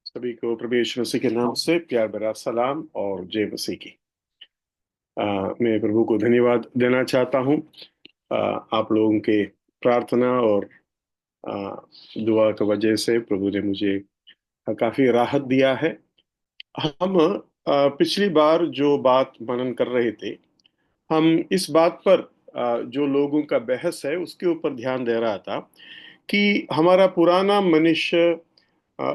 सभी को प्रभु यीशु मसीह के नाम से प्यार भरा सलाम और जय मसीह की। मैं प्रभु को धन्यवाद देना चाहता हूँ। आप लोगों के प्रार्थना और आ, दुआ की वजह से प्रभु ने मुझे काफी राहत दिया है। हम पिछली बार जो बात मनन कर रहे थे, हम इस बात पर जो लोगों का बहस है उसके ऊपर ध्यान दे रहा था कि हमारा पुराना मनुष्य आ,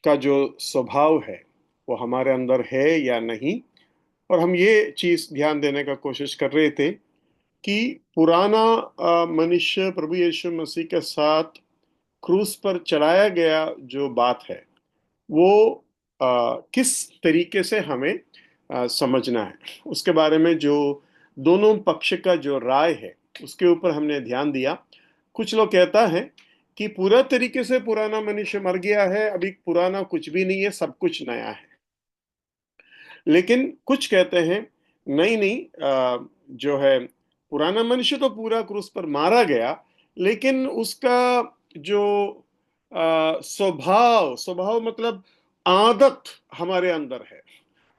का जो स्वभाव है वो हमारे अंदर है या नहीं। और हम ये चीज ध्यान देने का कोशिश कर रहे थे कि पुराना मनुष्य प्रभु यीशु मसीह के साथ क्रूस पर चढ़ाया गया जो बात है वो किस तरीके से हमें समझना है, उसके बारे में जो दोनों पक्ष का जो राय है उसके ऊपर हमने ध्यान दिया। कुछ लोग कहता है कि पूरा तरीके से पुराना मनुष्य मर गया है, अभी पुराना कुछ भी नहीं है, सब कुछ नया है। लेकिन कुछ कहते हैं नहीं नहीं, जो है पुराना मनुष्य तो पूरा क्रूस पर मारा गया, लेकिन उसका जो स्वभाव स्वभाव मतलब आदत हमारे अंदर है।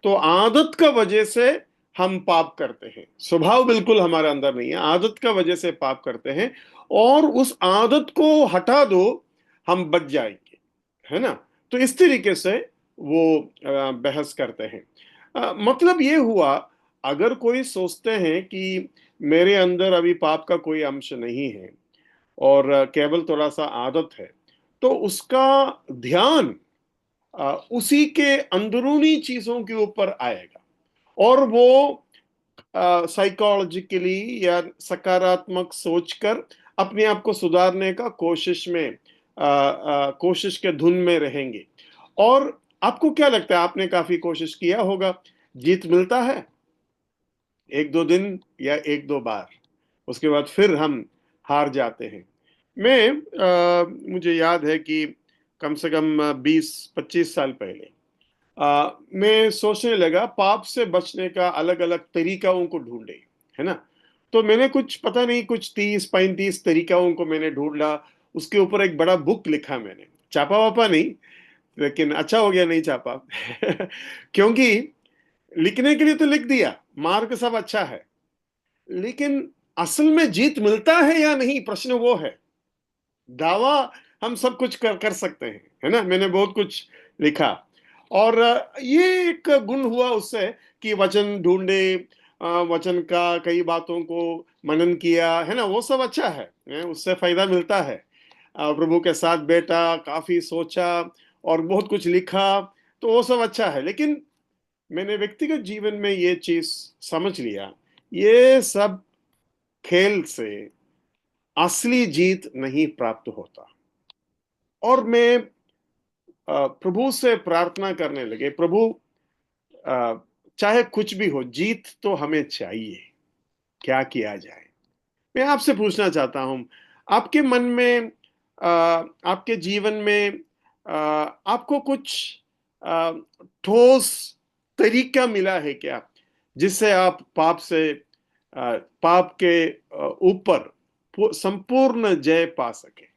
तो आदत का वजह से हम पाप करते हैं, स्वभाव बिल्कुल हमारे अंदर नहीं है, आदत का वजह से पाप करते हैं। और उस आदत को हटा दो, हम बच जाएंगे, है ना। तो इस तरीके से वो बहस करते हैं। मतलब ये हुआ, अगर कोई सोचते हैं कि मेरे अंदर अभी पाप का कोई अंश नहीं है और केवल थोड़ा सा आदत है, तो उसका ध्यान उसी के अंदरूनी चीजों के ऊपर आएगा और वो साइकोलॉजिकली या सकारात्मक सोचकर अपने आप को सुधारने का कोशिश के धुन में रहेंगे। और आपको क्या लगता है, आपने काफी कोशिश किया होगा, जीत मिलता है एक दो दिन या एक दो बार, उसके बाद फिर हम हार जाते हैं। मुझे याद है कि कम से कम 20-25 साल पहले मैं सोचने लगा पाप से बचने का अलग अलग तरीकाओं को ढूंढे, है ना। तो मैंने कुछ पता नहीं, कुछ 30-35 तरीकाओं को मैंने ढूंढा। उसके ऊपर एक बड़ा बुक लिखा मैंने, छापा वापा नहीं, लेकिन अच्छा हो गया नहीं छापा क्योंकि लिखने के लिए तो लिख दिया, मार्क सब अच्छा है, लेकिन असल में जीत मिलता है या नहीं, प्रश्न वो है। दावा हम सब कुछ कर सकते हैं, है ना। मैंने बहुत कुछ लिखा और ये एक गुण हुआ उससे कि वचन ढूंढे, वचन का कई बातों को मनन किया, है ना, वो सब अच्छा है, उससे फायदा मिलता है। प्रभु के साथ बैठा, काफी सोचा और बहुत कुछ लिखा, तो वो सब अच्छा है। लेकिन मैंने व्यक्तिगत जीवन में ये चीज समझ लिया, ये सब खेल से असली जीत नहीं प्राप्त होता। और मैं प्रभु से प्रार्थना करने लगे, प्रभु अ, चाहे कुछ भी हो, जीत तो हमें चाहिए, क्या किया जाए। मैं आपसे पूछना चाहता हूं, आपके मन में, आपके जीवन में आपको कुछ अ, ठोस तरीका मिला है क्या, जिससे आप पाप के ऊपर संपूर्ण जय पा सके।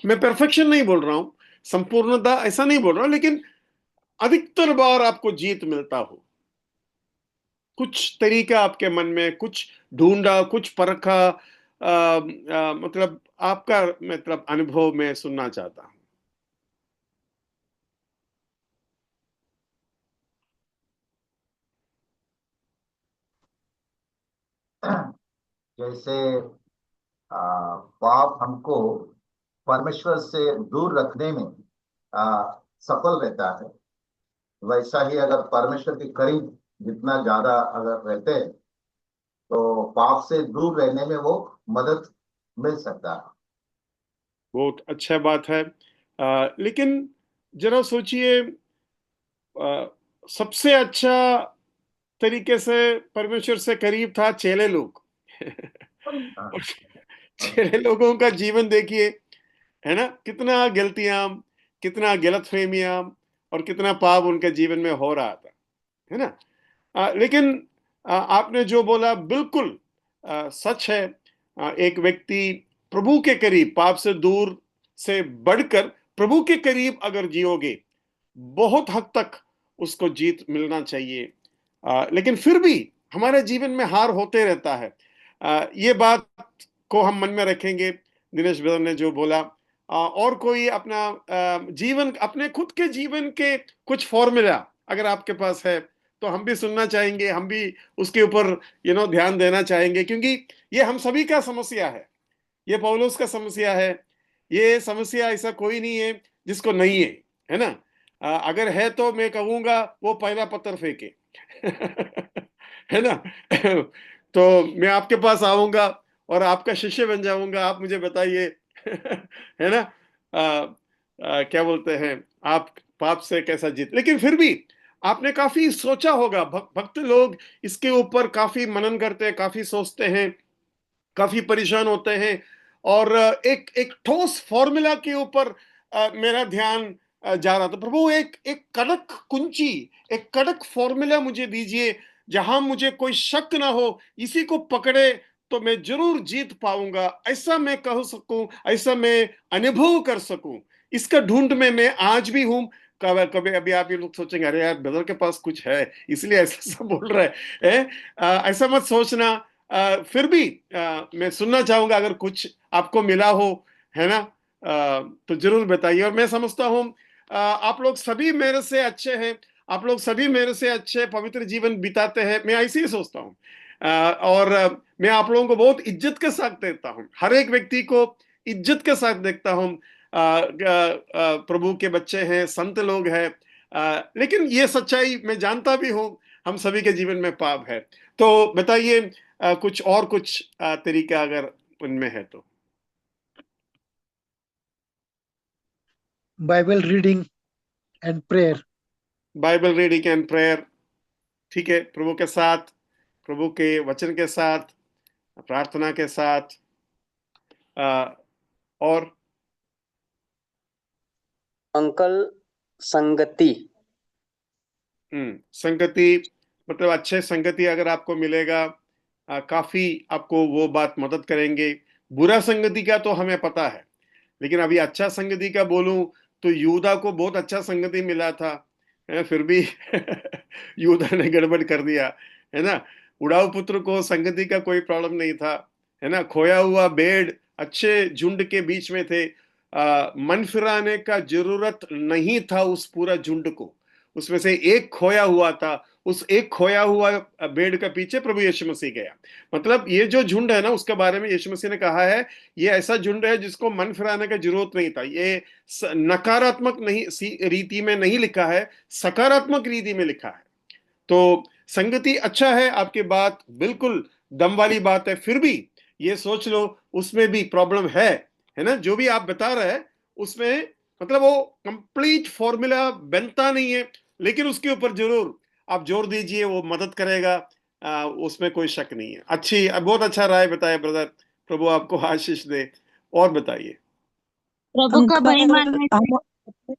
मैं परफेक्शन नहीं बोल रहा हूं, संपूर्णता ऐसा नहीं बोल रहा हूं, लेकिन अधिकतर बार आपको जीत मिलता हो। कुछ तरीका आपके मन में, कुछ ढूंढा, कुछ परखा, मतलब आपका मतलब अनुभव में सुनना चाहता हूं। जैसे पाप हमको परमेश्वर से दूर रखने में सफल रहता है, वैसा ही अगर परमेश्वर के करीब जितना ज्यादा अगर रहते हैं तो पाप से दूर रहने में वो मदद मिल सकता है। बहुत अच्छा बात है। लेकिन जरा सोचिए, सबसे अच्छा तरीके से परमेश्वर से करीब था चेले लोग हाँ, और चेले लोगों का जीवन देखिए, है ना, कितना गलतियां, कितना गलत फहमियां और कितना पाप उनके जीवन में हो रहा था, है ना। लेकिन आपने जो बोला बिल्कुल सच है। एक व्यक्ति प्रभु के करीब, पाप से दूर से बढ़कर प्रभु के करीब अगर जियोगे बहुत हद तक उसको जीत मिलना चाहिए। लेकिन फिर भी हमारे जीवन में हार होते रहता है। ये बात को हम मन में रखेंगे, दिनेश ब्रदर ने जो बोला। और कोई अपना जीवन, अपने खुद के जीवन के कुछ फॉर्मूला अगर आपके पास है तो हम भी सुनना चाहेंगे, हम भी उसके ऊपर ध्यान देना चाहेंगे, क्योंकि ये हम सभी का समस्या है। ये पौलुस का समस्या है। ये समस्या ऐसा कोई नहीं है जिसको नहीं है ना? अगर है तो मैं कहूंगा वो पहला पत्थर फेंके। है ना? तो मैं आपके पास आऊंगा और आपका शिष्य बन जाऊंगा। आप मुझे बताइए। है ना? क्या बोलते हैं, आप पाप से कैसा जीत। लेकिन फिर भी आपने काफी सोचा होगा, भक्त लोग इसके ऊपर काफी मनन करते हैं, काफी सोचते हैं, काफी परेशान होते हैं। और एक एक ठोस फॉर्मूला के ऊपर मेरा ध्यान जा रहा था। प्रभु, एक एक कड़क कुंजी, एक कड़क फॉर्मूला मुझे दीजिए, जहां मुझे कोई शक ना हो, इसी को पकड़े तो मैं जरूर जीत पाऊंगा, ऐसा मैं कह सकूं, ऐसा मैं अनुभव कर सकूं। इसका ढूंढ में मैं आज भी हूं। कभी कभी अभी आप ये लोग सोचेंगे, अरे यार ब्रदर के पास कुछ है इसलिए ऐसा सब बोल रहे हैं। ऐसा मत सोचना। फिर भी मैं सुनना चाहूंगा, अगर कुछ आपको मिला हो, है ना? तो जरूर बताइए। और मैं समझता हूं आप लोग सभी मेरे से अच्छे हैं, आप लोग सभी मेरे से अच्छे पवित्र जीवन बिताते हैं, मैं ऐसे ही सोचता हूं। और मैं आप लोगों को बहुत इज्जत के साथ देखता हूं, हर एक व्यक्ति को इज्जत के साथ देखता हूं। प्रभु के बच्चे हैं, संत लोग हैं। लेकिन ये सच्चाई मैं जानता भी हूं, हम सभी के जीवन में पाप है। तो बताइए कुछ और कुछ तरीका अगर उनमें है तो। Bible reading and prayer. Bible reading and prayer, ठीक है। प्रभु के साथ, प्रभु के वचन के साथ, प्रार्थना के साथ। और अंकल, संगति। संगति, मतलब अच्छे संगति अगर आपको मिलेगा, काफी आपको वो बात मदद करेंगे। बुरा संगति का तो हमें पता है, लेकिन अभी अच्छा संगति का बोलूं तो यूदा को बहुत अच्छा संगति मिला था, फिर भी यूदा ने गड़बड़ कर दिया, है ना? उड़ाऊ पुत्र को संगति का कोई प्रॉब्लम नहीं था, है ना? खोया हुआ भेड़ अच्छे झुंड के बीच में थे। मन फिराने का जरूरत नहीं था उस पूरा झुंड को। उसमें से एक खोया हुआ था, उस एक खोया हुआ भेड़ के पीछे प्रभु यीशु मसीह गया। मतलब ये जो झुंड है ना, उसके बारे में यीशु मसीह ने कहा है, ये ऐसा झुंड है जिसको मन फिराने का जरूरत नहीं था। ये नकारात्मक नहीं रीति में नहीं लिखा है, सकारात्मक रीति में लिखा है। तो संगति अच्छा है, आपकी बात बिल्कुल दम वाली बात है। फिर भी ये सोच लो उसमें भी प्रॉब्लम है ना? जो भी आप बता रहे हैं उसमें, मतलब वो कंप्लीट फॉर्मूला बनता नहीं है, लेकिन उसके ऊपर जरूर आप जोर दीजिए, वो मदद करेगा। उसमें कोई शक नहीं है। अच्छी, बहुत अच्छा राय बताया ब्रदर, प्रभु आपको आशीष दे। और बताइए। प्रभु का भय मानने से।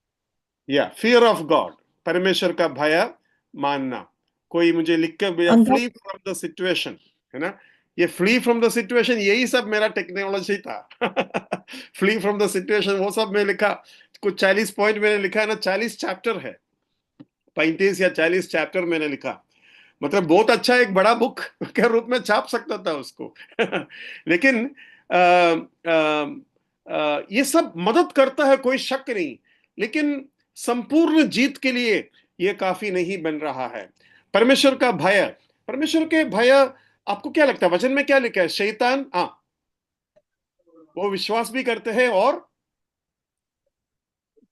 या फियर ऑफ गॉड, परमेश्वर का भय मानना। कोई मुझे लिख के भेजा, फ्ली फ्रॉम द सिचुएशन, है ना? ये फ्ली फ्रॉम द सिचुएशन, यही सब मेरा टेक्नोलॉजी था। फ्ली फ्रॉम द सिचुएशन, वो सब मैं लिखा। कुछ 40 पॉइंट मैंने लिखा है ना, 40 चैप्टर है, 35 या 40 चैप्टर मैंने लिखा। मतलब बहुत अच्छा एक बड़ा बुक के रूप में छाप सकता था उसको। लेकिन आ, ये सब मदद करता है, कोई शक नहीं, लेकिन संपूर्ण जीत के लिए ये काफी नहीं बन रहा है। परमेश्वर का भय, परमेश्वर के भय, आपको क्या लगता है वचन में क्या लिखा है? शैतान, हाँ, वो विश्वास भी करते हैं और,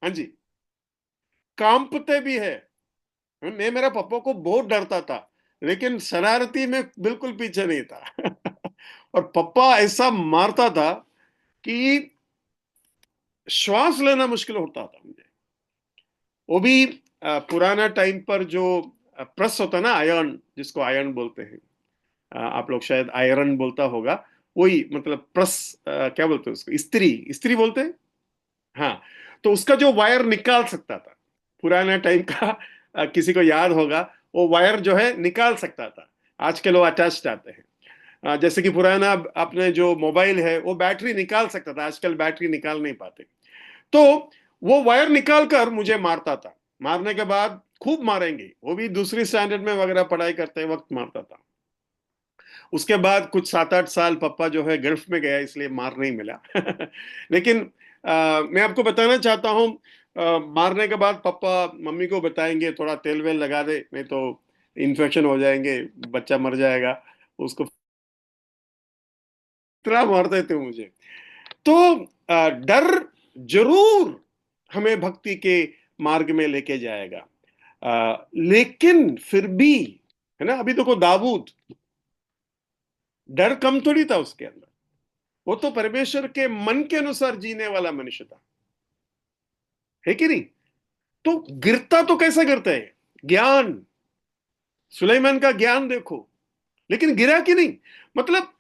हाँ जी, कांपते भी है। मैं मेरा पापा को बहुत डरता था, लेकिन शरारती में बिल्कुल पीछे नहीं था। और पप्पा ऐसा मारता था कि श्वास लेना मुश्किल होता था मुझे। वो भी पुराना टाइम पर जो प्रेस होता ना, आयरन, जिसको आयरन बोलते हैं, आप लोग शायद आयरन बोलता होगा, वही मतलब प्रेस, क्या बोलते हैं उसको, इस्त्री, इस्त्री बोलते हैं। हाँ, तो उसका जो वायर निकाल सकता था पुराना टाइम का, किसी को याद होगा, वो वायर जो है निकाल सकता था। आजकल वो अटैच्ड आते हैं। जैसे कि पुराना अपने जो मोबाइल है वो बैटरी निकाल सकता था, आजकल बैटरी निकाल नहीं पाते। तो वो वायर निकाल कर मुझे मारता था। मारने के बाद खूब मारेंगे, वो भी दूसरी स्टैंडर्ड में वगैरह पढ़ाई करते वक्त मारता था। उसके बाद कुछ 7-8 साल पापा जो है गल्फ में गया, इसलिए मार नहीं मिला। लेकिन मैं आपको बताना चाहता हूँ, मारने के बाद पापा मम्मी को बताएंगे थोड़ा तेल वेल लगा दे, नहीं तो इन्फेक्शन हो जाएंगे, बच्चा मर जाएगा। उसको इतना मारते थे मुझे। तो डर जरूर हमें भक्ति के मार्ग में लेके जाएगा, लेकिन फिर भी, है ना, अभी देखो दाऊद, डर कम थोड़ी था उसके अंदर, वो तो परमेश्वर के मन के अनुसार जीने वाला मनुष्य था, है कि नहीं? तो गिरता तो कैसा गिरता है? ज्ञान, सुलेमान का ज्ञान देखो, लेकिन गिरा कि नहीं? मतलब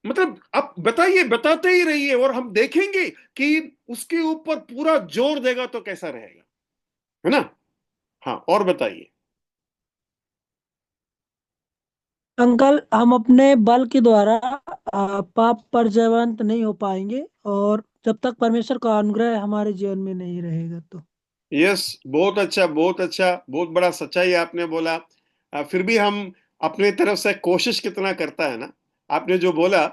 मतलब आप बताइए, बताते ही रहिए और हम देखेंगे कि उसके ऊपर पूरा जोर देगा तो कैसा रहेगा, है ना? हाँ, और बताइए। अंकल, हम अपने बल के द्वारा पाप पर जयवंत नहीं हो पाएंगे, और जब तक परमेश्वर का अनुग्रह हमारे जीवन में नहीं रहेगा तो। यस, बहुत अच्छा, बहुत अच्छा, बहुत बड़ा सच्चाई आपने बोला। फिर भी हम अपने तरफ से कोशिश कितना करता है ना, आपने जो बोला,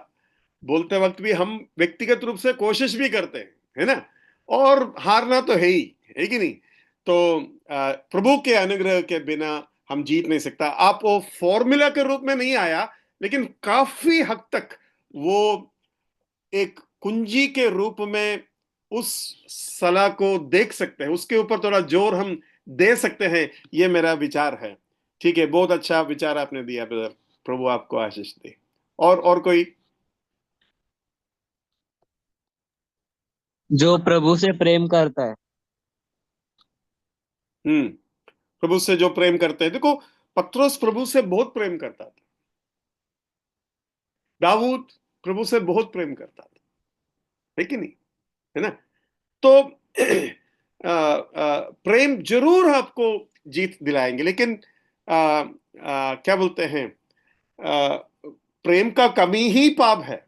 बोलते वक्त भी हम व्यक्तिगत रूप से कोशिश भी करते हैं, है ना? और हारना तो है कि नहीं? तो प्रभु के अनुग्रह के बिना हम जीत नहीं सकता। आप वो फॉर्मूला के रूप में नहीं आया, लेकिन काफी हद तक वो एक कुंजी के रूप में उस सलाह को देख सकते हैं, उसके ऊपर थोड़ा जोर हम दे सकते हैं। ये मेरा विचार है। ठीक है, बहुत अच्छा विचार आपने दिया ब्रदर, प्रभु आपको आशीष दे। और कोई? जो प्रभु से प्रेम करता है। प्रभु से जो प्रेम करते हैं, देखो पत्रोस प्रभु से बहुत प्रेम करता था, दाऊद प्रभु से बहुत प्रेम करता था, है कि नहीं? है ना? तो प्रेम जरूर आपको जीत दिलाएंगे, लेकिन क्या बोलते हैं, प्रेम का कमी ही पाप है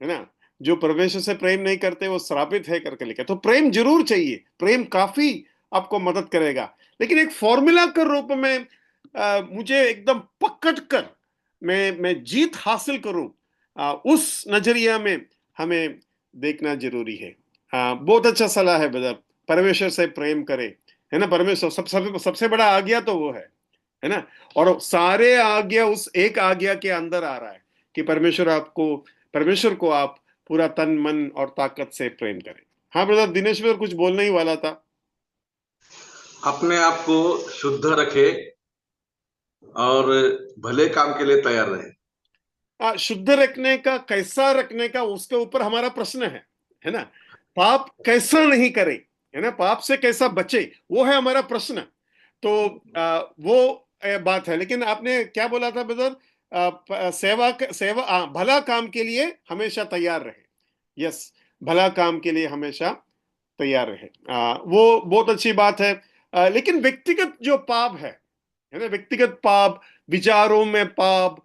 ना? जो परमेश्वर से प्रेम नहीं करते वो श्रापित है करके लिखा। तो प्रेम जरूर चाहिए, प्रेम काफी आपको मदद करेगा, लेकिन एक फॉर्मूला के रूप में मुझे एकदम पकड़ कर मैं जीत हासिल करूं, उस नजरिया में हमें देखना जरूरी है। बहुत अच्छा सलाह है ब्रदर, परमेश्वर से प्रेम करे, है ना? परमेश्वर सबसे बड़ा आज्ञा तो वो है ना? और सारे आज्ञा उस एक आज्ञा के अंदर आ रहा है कि परमेश्वर को आप पूरा तन मन और ताकत से प्रेम करें। हाँ ब्रदर दिनेश ब्रदर, कुछ बोलने ही वाला था। अपने आप को शुद्ध रखे और भले काम के लिए तैयार रहे। शुद्ध रखने का, कैसा रखने का, उसके ऊपर हमारा प्रश्न है ना? पाप कैसा नहीं करे, है ना? पाप से कैसा बचे, वो है हमारा प्रश्न। तो वो बात है। लेकिन आपने क्या बोला था ब्रदर? सेवा भला काम के लिए हमेशा तैयार रहे। यस, भला काम के लिए हमेशा तैयार रहे। वो बहुत अच्छी बात है। लेकिन व्यक्तिगत जो पाप है ना, व्यक्तिगत पाप, विचारों में पाप,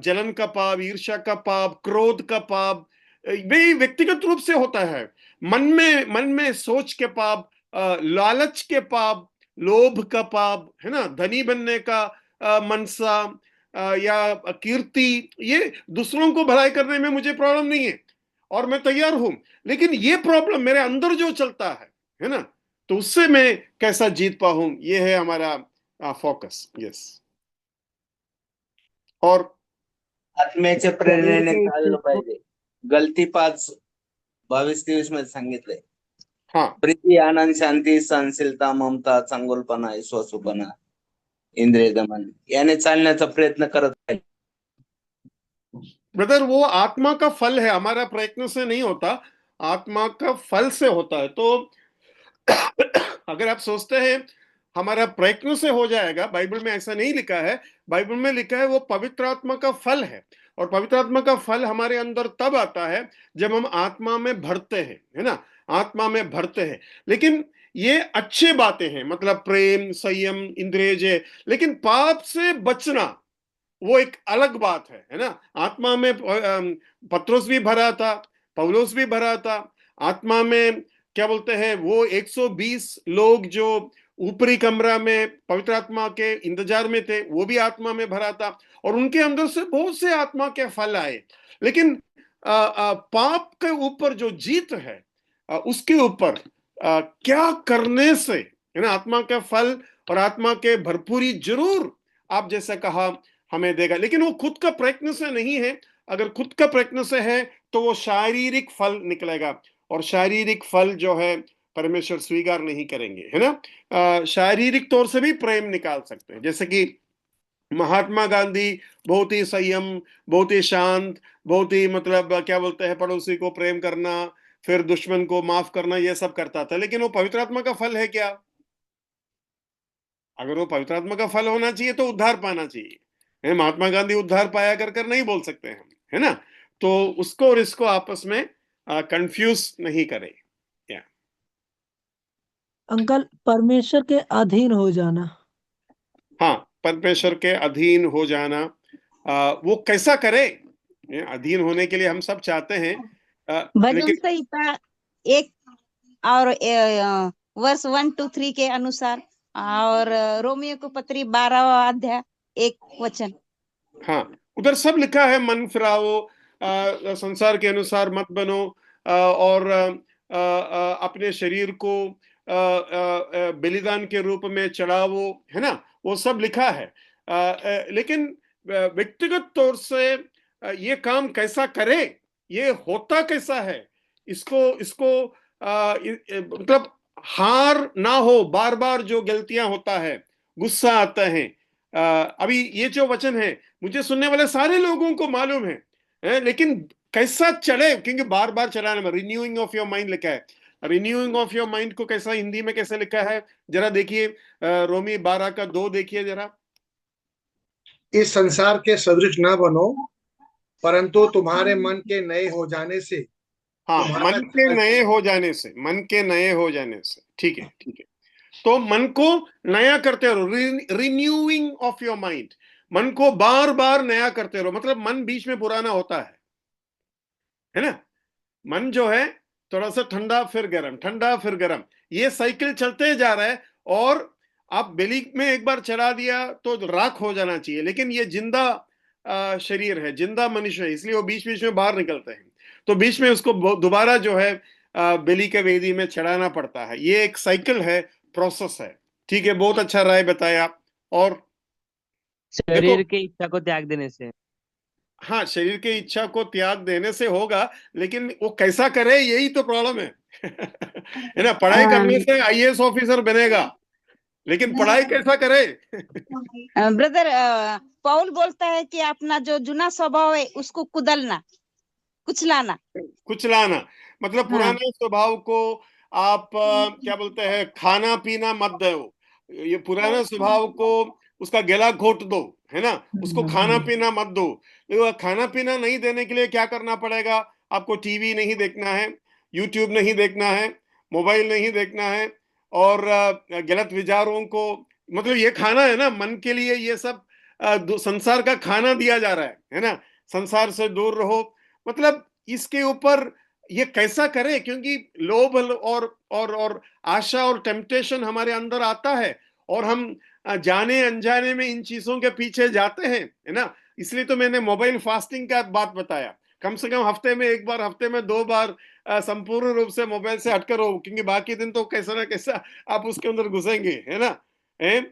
जलन का पाप, ईर्ष्या का पाप, क्रोध का पाप, वे व्यक्तिगत रूप से होता है। मन में सोच के पाप, लालच के पाप, लोभ का पाप, है ना, धनी बनने का मनसा, या कीर्ति, ये दूसरों को भलाई करने में मुझे प्रॉब्लम नहीं है और मैं तैयार हूं, लेकिन ये प्रॉब्लम मेरे अंदर जो चलता है ना, तो उससे मैं कैसा जीत पाऊं, ये है हमारा फोकस। यस। और आत्म्याच्या प्रेरणेने चाललं पाहिजे. गलती 5:22-23 मध्ये सांगितलंय. हाँ, प्रीती, आनंद, शांती, सहनशीलता, ममता, चांगुलपणा, विश्वासूपणा, इंद्रिय दमन याने चालण्याचा प्रयत्न करत आहे. ब्रदर वो आत्मा का फल है, हमारा प्रयत्न से नहीं होता, आत्मा का फल से होता है। तो अगर आप सोचते हैं हमारा प्रयत्न से हो जाएगा, बाइबल में ऐसा नहीं लिखा है। बाइबल में लिखा है वो पवित्र आत्मा का फल है, और पवित्र आत्मा का फल हमारे अंदर तब आता है जब हम आत्मा में भरते हैं, है ना? आत्मा में भरते हैं। लेकिन ये अच्छे बातें हैं, मतलब प्रेम, संयम, इंद्रिय जय, लेकिन पाप से बचना वो एक अलग बात है ना? आत्मा में पत्रोस भी भरा था, पौलोस भी भरा था, आत्मा में क्या बोलते हैं वो 120 लोग जो ऊपरी कमरा में पवित्र आत्मा के इंतजार में थे, वो भी आत्मा में भरा था और उनके अंदर से बहुत से आत्मा के फल आए। लेकिन पाप के ऊपर जो जीत है, उसके ऊपर क्या करने से, है ना, आत्मा के फल और आत्मा के भरपूरी जरूर आप जैसे कहा हमें देगा, लेकिन वो खुद का प्रयत्न से नहीं है। अगर खुद का प्रयत्न से है तो वो शारीरिक फल निकलेगा, और शारीरिक फल जो है परमेश्वर स्वीकार नहीं करेंगे, है ना। शारीरिक तौर से भी प्रेम निकाल सकते हैं, जैसे कि महात्मा गांधी बहुत ही संयम, बहुत ही शांत, बहुत ही मतलब क्या बोलते हैं पड़ोसी को प्रेम करना, फिर दुश्मन को माफ करना, ये सब करता था। लेकिन वो पवित्र आत्मा का फल है क्या? अगर वो पवित्र आत्मा का फल होना चाहिए तो उद्धार पाना चाहिए। महात्मा गांधी उद्धार पाया कर नहीं बोल सकते हम, है ना। तो उसको और इसको आपस में कंफ्यूज नहीं करें। अंकल, परमेश्वर के अधीन हो जाना। हाँ, परमेश्वर के अधीन हो जाना, वो कैसा करे? अधीन होने के लिए हम सब चाहते हैं, भजन लेकिन संहिता 1 और वर्ष 1, 2, 3 के अनुसार, और रोमियो को पत्री 12वां अध्याय 1 वचन। हाँ, उधर सब लिखा है, मन फिराओ, संसार के अनुसार मत बनो, और अपने शरीर को बलिदान के रूप में चढ़ावो, है ना, वो सब लिखा है। लेकिन व्यक्तिगत तौर से ये काम कैसा करे, ये होता कैसा है, इसको इसको मतलब हार ना हो, बार बार जो गलतियां होता है, गुस्सा आता है। अभी ये जो वचन है मुझे सुनने वाले सारे लोगों को मालूम है, लेकिन कैसा चढ़े, क्योंकि बार बार चढ़ाने में रिन्यूइंग ऑफ योर माइंड लिखा है। रिन्यूइंग ऑफ योर माइंड को कैसा हिंदी में कैसे लिखा है जरा देखिए, रोमी 12 का 2 देखिए जरा। इस संसार के सदृश न बनो, परंतु तुम्हारे मन के नए हो जाने से। हाँ, मन के नए हो जाने से, मन के नए हो जाने से, ठीक है, ठीक है। तो मन को नया करते रहो, रिन्यूइंग ऑफ योर माइंड, मन को बार बार नया करते रहो। मतलब मन बीच में पुराना होता है ना। मन जो है थोड़ा सा ठंडा फिर गर्म, ठंडा फिर गर्म, ये साइकिल चलते जा रहा है। और आप बेली में एक बार चढ़ा दिया तो राख हो जाना चाहिए, लेकिन ये जिंदा शरीर है, जिंदा मनुष्य है, इसलिए वो बीच बीच में बाहर निकलते हैं। तो बीच में उसको दोबारा जो है बेली के वेदी में चढ़ाना पड़ता है। ये एक साइकिल है, प्रोसेस है। ठीक है, बहुत अच्छा राय बताया। और शरीर की इच्छा को त्याग देने से। हाँ, शरीर की इच्छा को त्याग देने से होगा, लेकिन वो कैसा करे, यही तो प्रॉब्लम है है ना। पढ़ाई करने से आईएएस ऑफिसर बनेगा, लेकिन पढ़ाई कैसा करे? ब्रदर, पौल बोलता है कि अपना जो जुना स्वभाव है उसको कुचलना, कुचलाना, मतलब पुराने स्वभाव को आप क्या बोलते हैं, खाना पीना मत दो। ये पुराने स्वभाव को उसका गला घोट दो, है ना, उसको खाना पीना मत दो। तो खाना पीना नहीं देने के लिए क्या करना पड़ेगा? आपको टीवी नहीं देखना है, यूट्यूब नहीं देखना है, मोबाइल नहीं देखना है, और गलत विचारों को, मतलब ये खाना है ना मन के लिए, ये सब संसार का खाना दिया जा रहा है ना। संसार से दूर रहो, मतलब इसके ऊपर ये कैसा करे, क्योंकि लोभ और आशा और टेम्पटेशन हमारे अंदर आता है, और हम जाने अनजाने में इन चीजों के पीछे जाते हैं, है ना। इसलिए तो मैंने मोबाइल फास्टिंग का बात बताया। कम से कम हफ्ते में 1 बार, हफ्ते में 2 बार संपूर्ण रूप से मोबाइल से हटकर हो, क्योंकि बाकी दिन तो कैसा ना कैसा आप उसके अंदर घुसेंगे, है ना।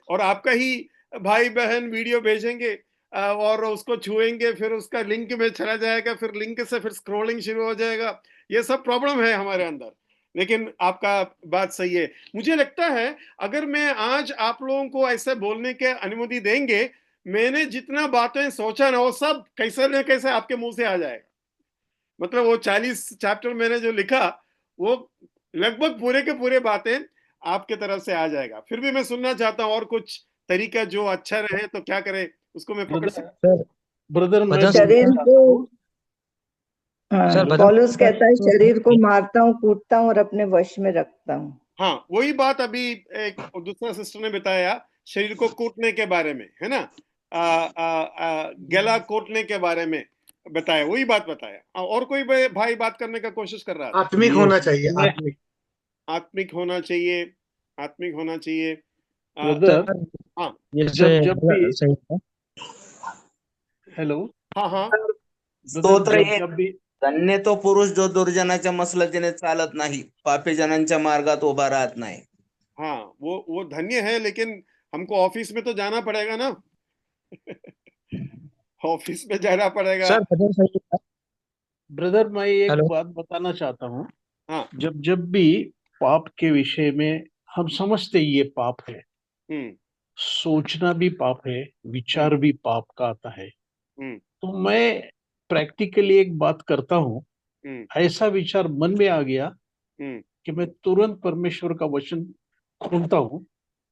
और आपका ही भाई बहन वीडियो भेजेंगे और उसको छुएंगे, फिर उसका लिंक में चला जाएगा, फिर लिंक से फिर स्क्रॉलिंग शुरू हो जाएगा। ये सब प्रॉब्लम है हमारे अंदर। लेकिन आपका बात सही है। मुझे लगता है अगर मैं आज आप लोगों को ऐसे बोलने के अनुमति देंगे, मैंने जितना बातें सोचा ना, वो सब कैसे न कैसे आपके मुंह से आ जाएगा। मतलब वो 40 चैप्टर मैंने जो लिखा, वो लगभग पूरे के पूरे बातें आपके तरफ से आ जाएगा। फिर भी मैं सुनना चाहता हूँ और कुछ तरीका जो अच्छा रहे तो क्या करे, उसको मैं पकड़ सकता हूँ। ब्रदर, मैं शरीर को, सर, पौलुस कहता है शरीर को मारता हूँ, कूटता हूँ और अपने वश में रखता हूँ। हाँ, वही बात अभी एक दूसरा सिस्टर ने बताया, शरीर को कूटने के बारे में, है ना, गला कूटने के बारे में बताया, वही बात बताया। और कोई भाई बात करने का कोशिश कर रहा था? आत्मिक होना चाहिए, आत्मिक। आत्मिक होना चाहिए, आत्मिक होना चाहिए। ब्रदर, हाँ जब भी हेलो, हाँ हाँ स्तोत्र ब्रदर, हे. जब भी धन्य तो पुरुष जो दुर्जनाच्या मसलतीने चालत नाही, पापी जनांच्या मार्गात उभा राहत नाही. हाँ, वो धन्य है, लेकिन हमको ऑफिस में तो जाना पड़ेगा ना। ऑफिस में जाना पड़ेगा। सर भजन संहिता। ब्रदर, मैं एक हेलो। बात बताना चाहता हूँ। हाँ जब भी पाप के विषय में हम समझते ये पाप है, हम्म सोचना भी पाप है, विचार भी पाप का आता है, हम्म तो मैं प्रैक्टिकली एक बात करता हूँ। हम्म ऐसा विचार मन में आ गया हम्म कि मैं तुरंत परमेश्वर का वचन खोलता हूँ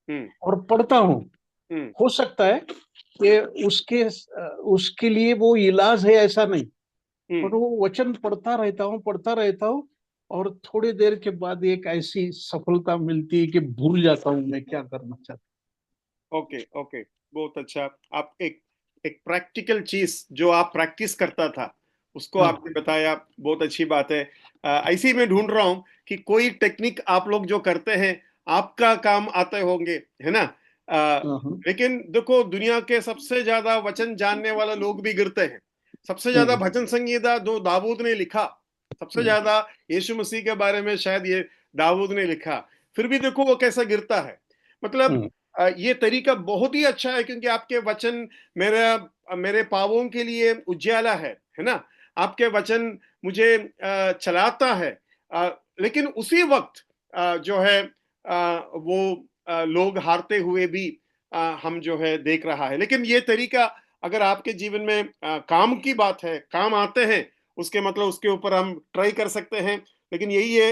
हम्म और पढ़ता हूँ। हम्म हो सकता है कि उसके लिए वो इलाज है, ऐसा नहीं, पर हम्म वो वचन पढ़ता रहता हूँ और थोड़ी देर के बाद एक ऐसी सफलता मिलती है कि भूल जाता हूँ मैं क्या करना चाहता। ओके ओके, बहुत अच्छा। आप एक प्रैक्टिकल चीज जो आप प्रैक्टिस करता था उसको हाँ। आपने बताया, बहुत अच्छी बात है। ऐसे ही मैं ढूंढ रहा हूँ कि कोई टेक्निक आप लोग जो करते हैं आपका काम आते होंगे, है ना। लेकिन देखो, दुनिया के सबसे ज्यादा वचन जानने वाले लोग भी गिरते हैं। सबसे ज्यादा भजन संगीता जो दाऊद ने लिखा, सबसे ज्यादा यीशु मसीह के बारे में शायद ये दाऊद ने लिखा, फिर भी देखो वो कैसा गिरता है। मतलब ये तरीका बहुत ही अच्छा है, क्योंकि आपके वचन मेरे पापों के लिए उजाला है ना। आपके वचन मुझे चलाता है। लेकिन उसी वक्त जो है वो लोग हारते हुए भी हम जो है देख रहा है। लेकिन ये तरीका अगर आपके जीवन में काम की बात है, काम आते हैं, उसके मतलब उसके ऊपर हम ट्राई कर सकते हैं। लेकिन यही है,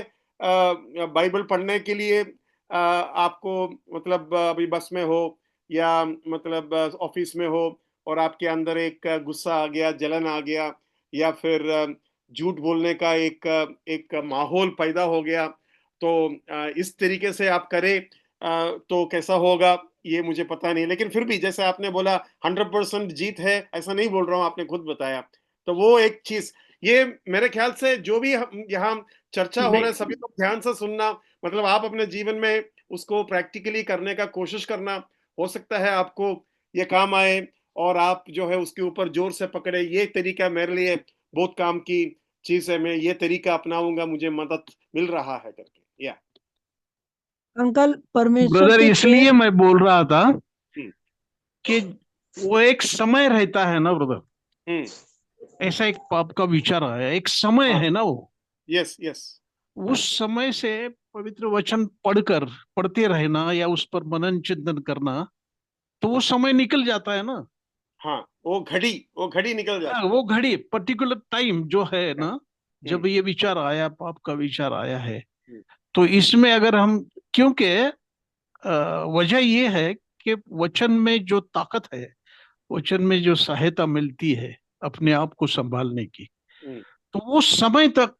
बाइबल पढ़ने के लिए आपको मतलब अभी बस में हो या मतलब ऑफिस में हो और आपके अंदर एक गुस्सा आ गया, जलन आ गया, या फिर झूठ बोलने का एक माहौल पैदा हो गया, तो इस तरीके से आप करें तो कैसा होगा ये मुझे पता नहीं। लेकिन फिर भी जैसे आपने बोला 100% जीत है, ऐसा नहीं बोल रहा हूँ, आपने खुद बताया। तो वो एक चीज, ये मेरे ख्याल से जो भी हम यहाँ चर्चा हो रहा है सभी लोग ध्यान से सुनना, मतलब आप अपने जीवन में उसको प्रैक्टिकली करने का कोशिश करना। हो सकता है आपको ये काम आए और आप जो है उसके ऊपर जोर से पकड़े। ये तरीका मेरे लिए बहुत काम की चीज है, मैं ये तरीका अपनाऊंगा, मुझे मदद मिल रहा है करके। या अंकल, परमेश्वर ब्रदर, के इसलिए तेज। मैं बोल रहा था हम्म कि वो एक समय रहता है ना ब्रदर, हम्म ऐसा एक पाप का विचार है, एक समय हाँ है ना वो। यस यस उस समय से पवित्र वचन पढ़ते रहना या उस पर मनन चिंतन करना, तो वो समय निकल जाता है ना। हाँ, वो घड़ी निकल हाँ, जाती वो घड़ी पर्टिकुलर टाइम जो है है। ना, हम्म जब ये विचार आया, पाप का विचार आया है, हम्म तो इसमें अगर हम, क्योंकि वजह ये है कि वचन में जो ताकत है, वचन में जो सहायता मिलती है अपने आप को संभालने की, हम्म तो वो समय तक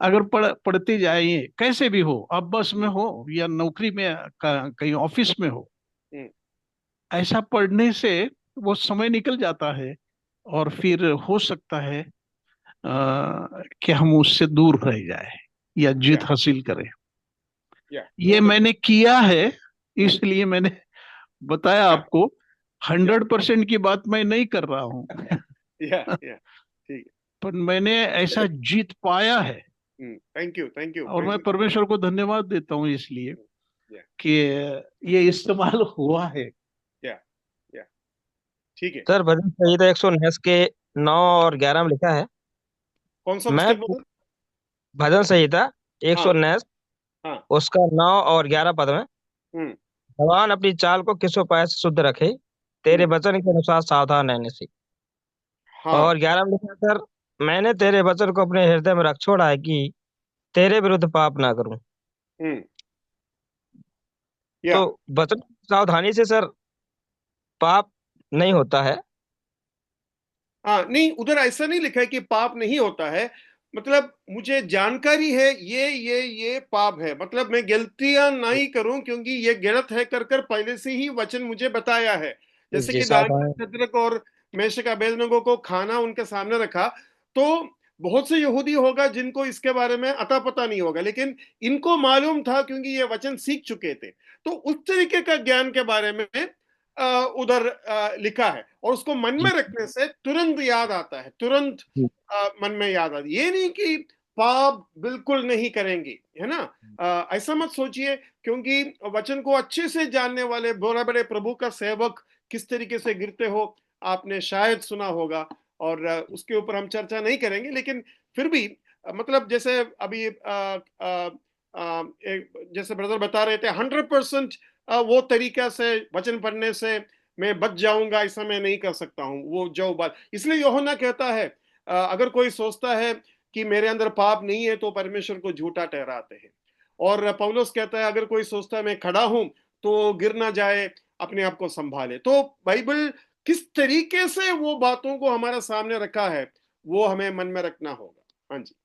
अगर पढ़ते जाइए, कैसे भी हो, आप बस में हो या नौकरी में, कहीं ऑफिस में हो, हम्म ऐसा पढ़ने से वो समय निकल जाता है और फिर हो सकता है कि हम उससे दूर रह जाए या जीत या हासिल करें। या ये बहुत मैंने किया है, इसलिए मैंने बताया अच्छा। आपको। या 100% की बात मैं नहीं कर रहा हूँ, या ठीक है। पर मैंने ऐसा जीत पाया है थैंक यू थैंक यू और मैं परमेश्वर को धन्यवाद देता हूँ इसलिए या कि ये इस्तेमाल हुआ है। या या ठीक है। सर भजन संहिता 119 के 9 और 11 में लिखा है। कौन सा मैं पुस्तक बोला? भजन संहिता हाँ 119 हाँ उसका 9 और 11 पद में, हम्म भगवान अपनी चाल को किस उपाय से शुद्ध रखे, तेरे हम्म वचन के अनुसार सावधान रहने से। हाँ और 11 में लिखा, सर मैंने तेरे वचन को अपने हृदय में रख छोड़ा है कि तेरे विरुद्ध पाप ना करूं। हम्म या तो वचन सावधानी से सर पाप नहीं होता है। हाँ, नहीं, उधर ऐसा नहीं लिखा है कि पाप नहीं होता है। मतलब मुझे जानकारी है ये पाप है, मतलब मैं गलतियां नहीं करूं, क्योंकि ये गलत है कर कर पहले से ही वचन मुझे बताया है। जैसे जी कि सावधान। दानिय्येल, शद्रक और मेशक अबेदनगो को खाना उनके सामने रखा, तो बहुत से यहूदी होगा जिनको इसके बारे में अता पता नहीं होगा, लेकिन इनको मालूम था क्योंकि ये वचन सीख चुके थे। तो उस तरीके का ज्ञान के बारे में उधर लिखा है, और उसको मन में रखने से तुरंत याद आता है, तुरंत मन में याद आता है। ये नहीं कि पाप बिल्कुल नहीं करेंगे, है ना, ऐसा मत सोचिए, क्योंकि वचन को अच्छे से जानने वाले बड़े बड़े प्रभु का सेवक किस तरीके से गिरते हो आपने शायद सुना होगा, और उसके ऊपर हम चर्चा नहीं करेंगे। लेकिन फिर भी मतलब जैसे अभी जैसे ब्रदर बता रहे थे, 100% वो तरीका से वचन पढ़ने से मैं बच जाऊंगा ऐसा मैं नहीं कर सकता हूं, वो जो बात। इसलिए यूहन्ना कहता है अगर कोई सोचता है कि मेरे अंदर पाप नहीं है तो परमेश्वर को झूठा ठहराते हैं। और पौलुस कहता है अगर कोई सोचता है मैं खड़ा हूं तो गिर ना जाए, अपने आप को संभाले। तो बाइबल किस तरीके से वो बातों को हमारे सामने रखा है वो हमें मन में रखना होगा। हाँ जी,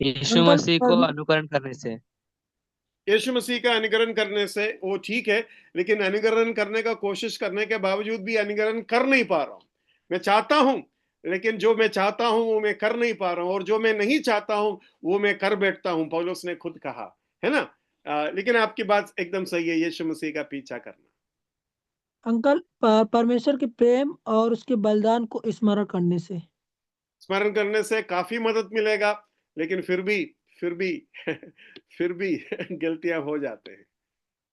यीशु अंकल मसीह को अनुकरण करने से। यीशु मसीह का अनुकरण करने से वो ठीक है, लेकिन अनुकरण करने का कोशिश करने के बावजूद भी अनुकरण कर नहीं पा रहा हूं। मैं चाहता हूं, लेकिन जो मैं चाहता हूं वो मैं कर नहीं पा रहा हूं, और जो मैं नहीं चाहता हूं वो मैं कर बैठता हूं, पौलुस ने खुद कहा है ना। लेकिन आपकी बात एकदम सही है, यीशु मसीह का पीछा करना। अंकल परमेश्वर के प्रेम और उसके बलिदान को स्मरण करने से। स्मरण करने से काफी मदद मिलेगा, लेकिन फिर भी फिर भी गलतियां हो जाते हैं।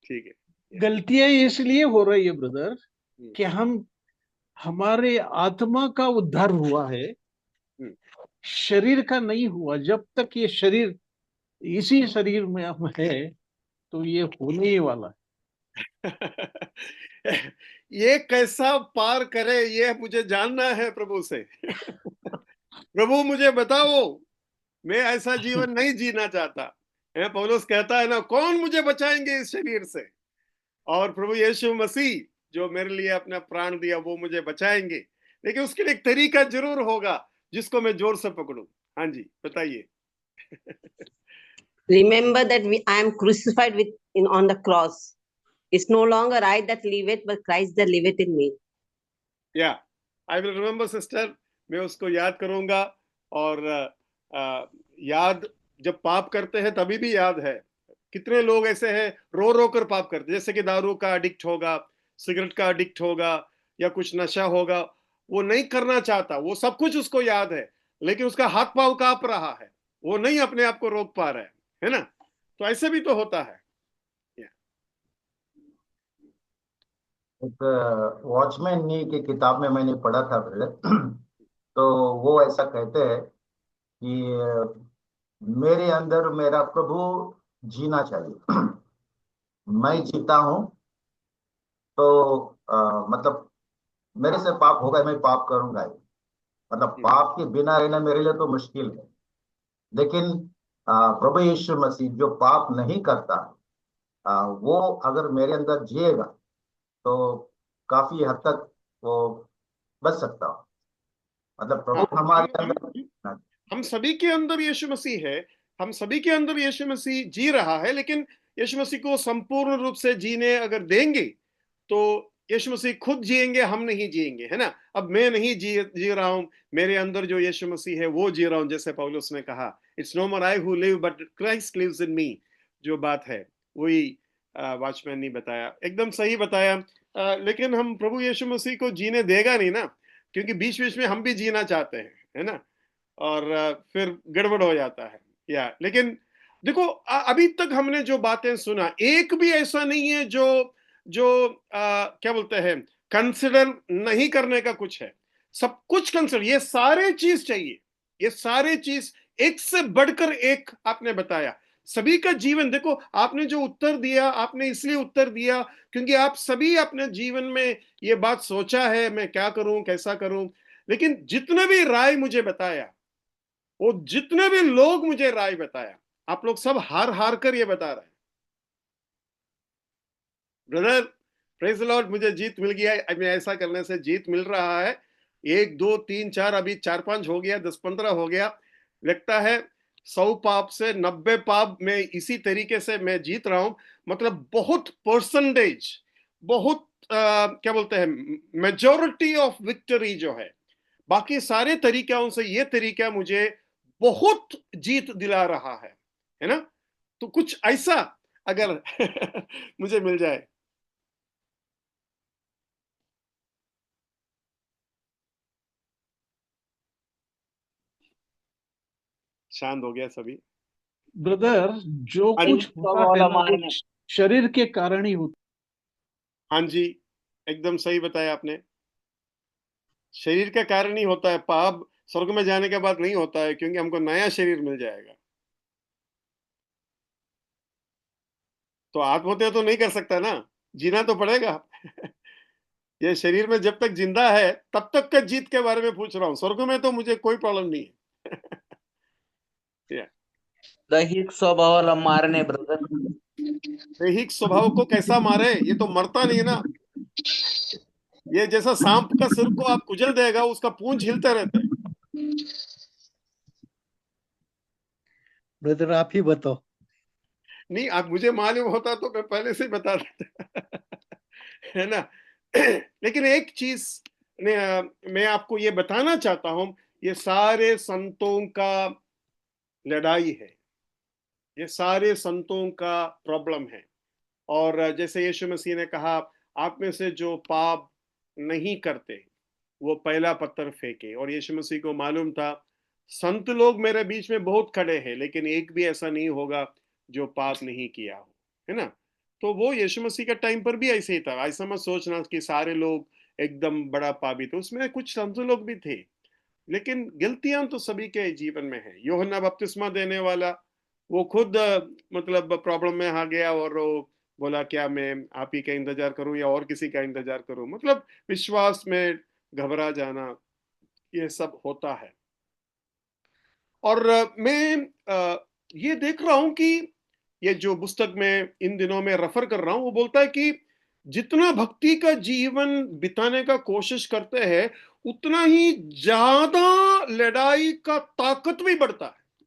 ठीक है, गलतियां इसलिए हो रही है ब्रदर कि हमारे आत्मा का उद्धार हुआ है, शरीर का नहीं हुआ। जब तक ये शरीर इसी शरीर में हम है तो ये होने ही वाला है। ये कैसा पार करे ये मुझे जानना है प्रभु से। प्रभु मुझे बताओ, मैं ऐसा जीवन नहीं जीना चाहता है। पौलुस कहता है ना, कौन मुझे बचाएंगे इस शरीर से। और प्रभु यीशु मसीह जो मेरे लिए अपना प्राण दिया वो मुझे बचाएंगे, लेकिन उसके लिए एक तरीका जरूर होगा जिसको मैं जोर से पकड़ूं। हाँ जी, बताइए। Remember that I am crucified on the cross. It's no longer I that liveth, but Christ that liveth in me. Yeah, I will remember sister. मैं उसको याद करूंगा, और याद जब पाप करते हैं तभी भी याद है। कितने लोग ऐसे हैं रो रो कर पाप करते, जैसे कि दारू का एडिक्ट होगा, सिगरेट का एडिक्ट होगा, या कुछ नशा होगा, वो नहीं करना चाहता, वो सब कुछ उसको याद है, लेकिन उसका हाथ पांव कांप रहा है, वो नहीं अपने आप को रोक पा रहा है ना। तो ऐसे भी तो होता है। एक वॉचमैन नी की किताब में मैंने पढ़ा था तो वो ऐसा कहते हैं कि मेरे अंदर मेरा प्रभु जीना चाहिए। मैं जीता हूं तो मतलब मेरे से पाप होगा, मैं पाप करूंगा ही। मतलब पाप के बिना रहना मेरे लिए तो मुश्किल है, लेकिन प्रभु यीशु मसीह जो पाप नहीं करता, वो अगर मेरे अंदर जिएगा तो काफी हद तक वो बच सकता हो। मतलब प्रभु हमारे अंदर, हम सभी के अंदर यीशु मसीह है, हम सभी के अंदर यीशु मसीह जी रहा है, लेकिन यीशु मसीह को संपूर्ण रूप से जीने अगर देंगे तो यीशु मसीह खुद जिएंगे, हम नहीं जिएंगे, है ना। अब मैं नहीं जी रहा हूं, मेरे अंदर जो यीशु मसीह है वो जी रहा हूं, जैसे पौलुस ने कहा, it's no more I who live but Christ lives in me. जो बात है वही वॉचमैन ने बताया, एकदम सही बताया। लेकिन हम प्रभु यीशु मसीह को जीने देगा नहीं ना, क्योंकि बीच बीच में हम भी जीना चाहते हैं, है ना, और फिर गड़बड़ हो जाता है। लेकिन देखो अभी तक हमने जो बातें सुना, एक भी ऐसा नहीं है जो क्या बोलते हैं कंसिडर नहीं करने का कुछ है। सब कुछ कंसिडर, ये सारे चीज चाहिए, ये सारे चीज एक से बढ़कर एक आपने बताया। सभी का जीवन देखो, आपने जो उत्तर दिया, आपने इसलिए उत्तर दिया क्योंकि आप सभी अपने जीवन में ये बात सोचा है, मैं क्या करूं, कैसा करूं। लेकिन जितने भी राय मुझे बताया, वो जितने भी लोग मुझे राय बताया, आप लोग सब हार हार कर ये बता रहे हैं, ब्रदर प्रेज द लॉर्ड, मुझे जीत मिल गया, मैं ऐसा करने से जीत मिल रहा है। 1 2 3 4 अभी 4 5 हो गया, 10 15 हो गया, लगता है 100 पाप से 90 पाप में इसी तरीके से मैं जीत रहा हूं। मतलब बहुत बहुत क्या बोलते हैं, मेजॉरिटी ऑफ विक्ट्री जो है, बाकी सारे तरीकों से ये तरीका मुझे बहुत जीत दिला रहा है ना? तो कुछ ऐसा अगर मुझे मिल जाए। शांत हो गया सभी। ब्रदर, जो हाँ जी। कुछ होता है ना वो शरीर के कारण ही होता हाँ जी, एकदम सही बताया आपने। शरीर का कारण ही होता है। पाप स्वर्ग में जाने के बाद नहीं होता है, क्योंकि हमको नया शरीर मिल जाएगा। तो आत्महत्या तो नहीं कर सकता ना, जीना तो पड़ेगा। ये शरीर में जब तक जिंदा है तब तक का जीत के बारे में पूछ रहा हूँ। स्वर्ग में तो मुझे कोई प्रॉब्लम नहीं है। Yeah. दैहिक स्वभावाला मारणे ब्रदर। दैहिक स्वभाव को कैसा मारे? ये तो मरता नहीं है ना। ये जैसा सांप का सिर को आप कुचल देगा, उसका पूंछ हिलते रहता है। ब्रदर आप ही बताओ। नहीं, आप मुझे मालूम होता तो मैं पहले से ही बता देता। है ना? लेकिन एक चीज मैं आपको ये बताना चाहता हूं, ये सारे संतों का लड़ाई है, ये सारे संतों का प्रॉब्लम है। और जैसे यीशु मसीह ने कहा, आप में से जो पाप नहीं करते वो पहला पत्थर फेंके। और यीशु मसीह को मालूम था संत लोग मेरे बीच में बहुत खड़े हैं, लेकिन एक भी ऐसा नहीं होगा जो पाप नहीं किया हो, है ना? तो वो यीशु मसीह का टाइम पर भी ऐसे ही था। ऐसा मत सोचना कि सारे लोग एकदम बड़ा पापी थे, उसमें कुछ संत लोग भी थे, लेकिन गलतियां तो सभी के जीवन में है। यूहन्ना बपतिस्मा देने वाला, वो खुद मतलब प्रॉब्लम में आ गया और वो बोला क्या मैं आप ही का इंतजार करूं या और किसी का इंतजार करूं? मतलब विश्वास में घबरा जाना, ये सब होता है। और मैं ये देख रहा हूं कि ये जो पुस्तक में इन दिनों में रेफर कर रहा हूं, वो बोलता है कि जितना भक्ति का जीवन बिताने का कोशिश करते हैं, उतना ही ज्यादा लड़ाई का ताकत भी बढ़ता है।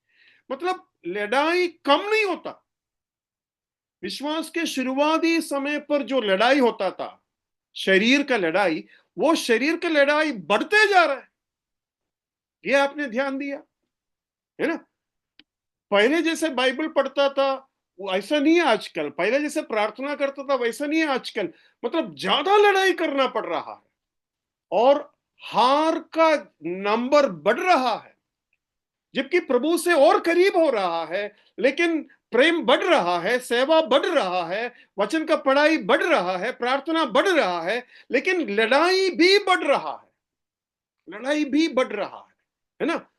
मतलब लड़ाई कम नहीं होता। विश्वास के शुरुआती समय पर जो लड़ाई होता था, शरीर का लड़ाई, वो शरीर का लड़ाई बढ़ते जा रहा है। ये आपने ध्यान दिया है ना? पहले जैसे बाइबल पढ़ता था वो ऐसा नहीं है आजकल। पहले जैसे प्रार्थना करता था वैसा नहीं है आजकल। मतलब ज्यादा लड़ाई करना पड़ रहा है और हार का नंबर बढ़ रहा है, जबकि प्रभु से और करीब हो रहा है, लेकिन प्रेम बढ़ रहा है, सेवा बढ़ रहा है, वचन का पढ़ाई बढ़ रहा है, प्रार्थना बढ़ रहा है, लेकिन लड़ाई भी बढ़ रहा है। लड़ाई भी बढ़ रहा है ना?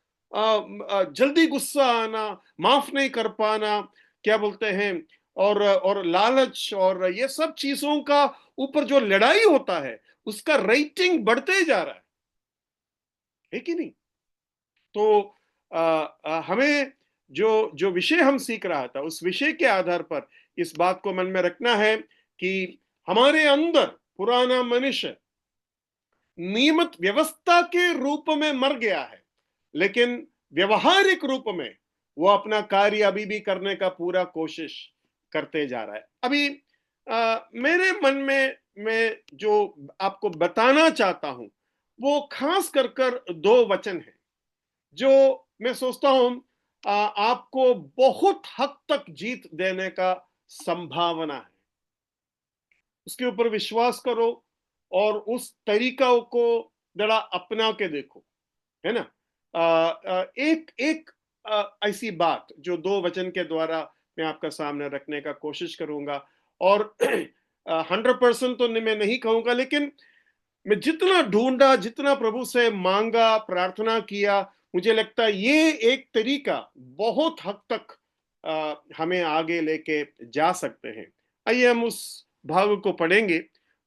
जल्दी गुस्सा आना, माफ नहीं कर पाना, क्या बोलते हैं, और लालच और ये सब चीजों का ऊपर जो लड़ाई होता है उसका रेटिंग बढ़ते जा रहा है कि नहीं? तो हमें जो जो विषय हम सीख रहा था, उस विषय के आधार पर इस बात को मन में रखना है कि हमारे अंदर पुराना मनुष्य नियमित व्यवस्था के रूप में मर गया है, लेकिन व्यवहारिक रूप में वो अपना कार्य अभी भी करने का पूरा कोशिश करते जा रहा है। अभी मेरे मन में मैं जो आपको बताना चाहता हूं वो खास कर दो वचन है जो मैं सोचता हूं आपको बहुत हद तक जीत देने का संभावना है। उसके ऊपर विश्वास करो और उस तरीका को जरा अपना के देखो, है ना? एक एक ऐसी बात जो दो वचन के द्वारा मैं आपका सामने रखने का कोशिश करूंगा, और 100% तो मैं नहीं कहूंगा, लेकिन मैं जितना ढूंढा, जितना प्रभु से मांगा, प्रार्थना किया, मुझे लगता है ये एक तरीका बहुत हद तक हमें आगे लेके जा सकते हैं। आइए हम उस भाग को पढ़ेंगे।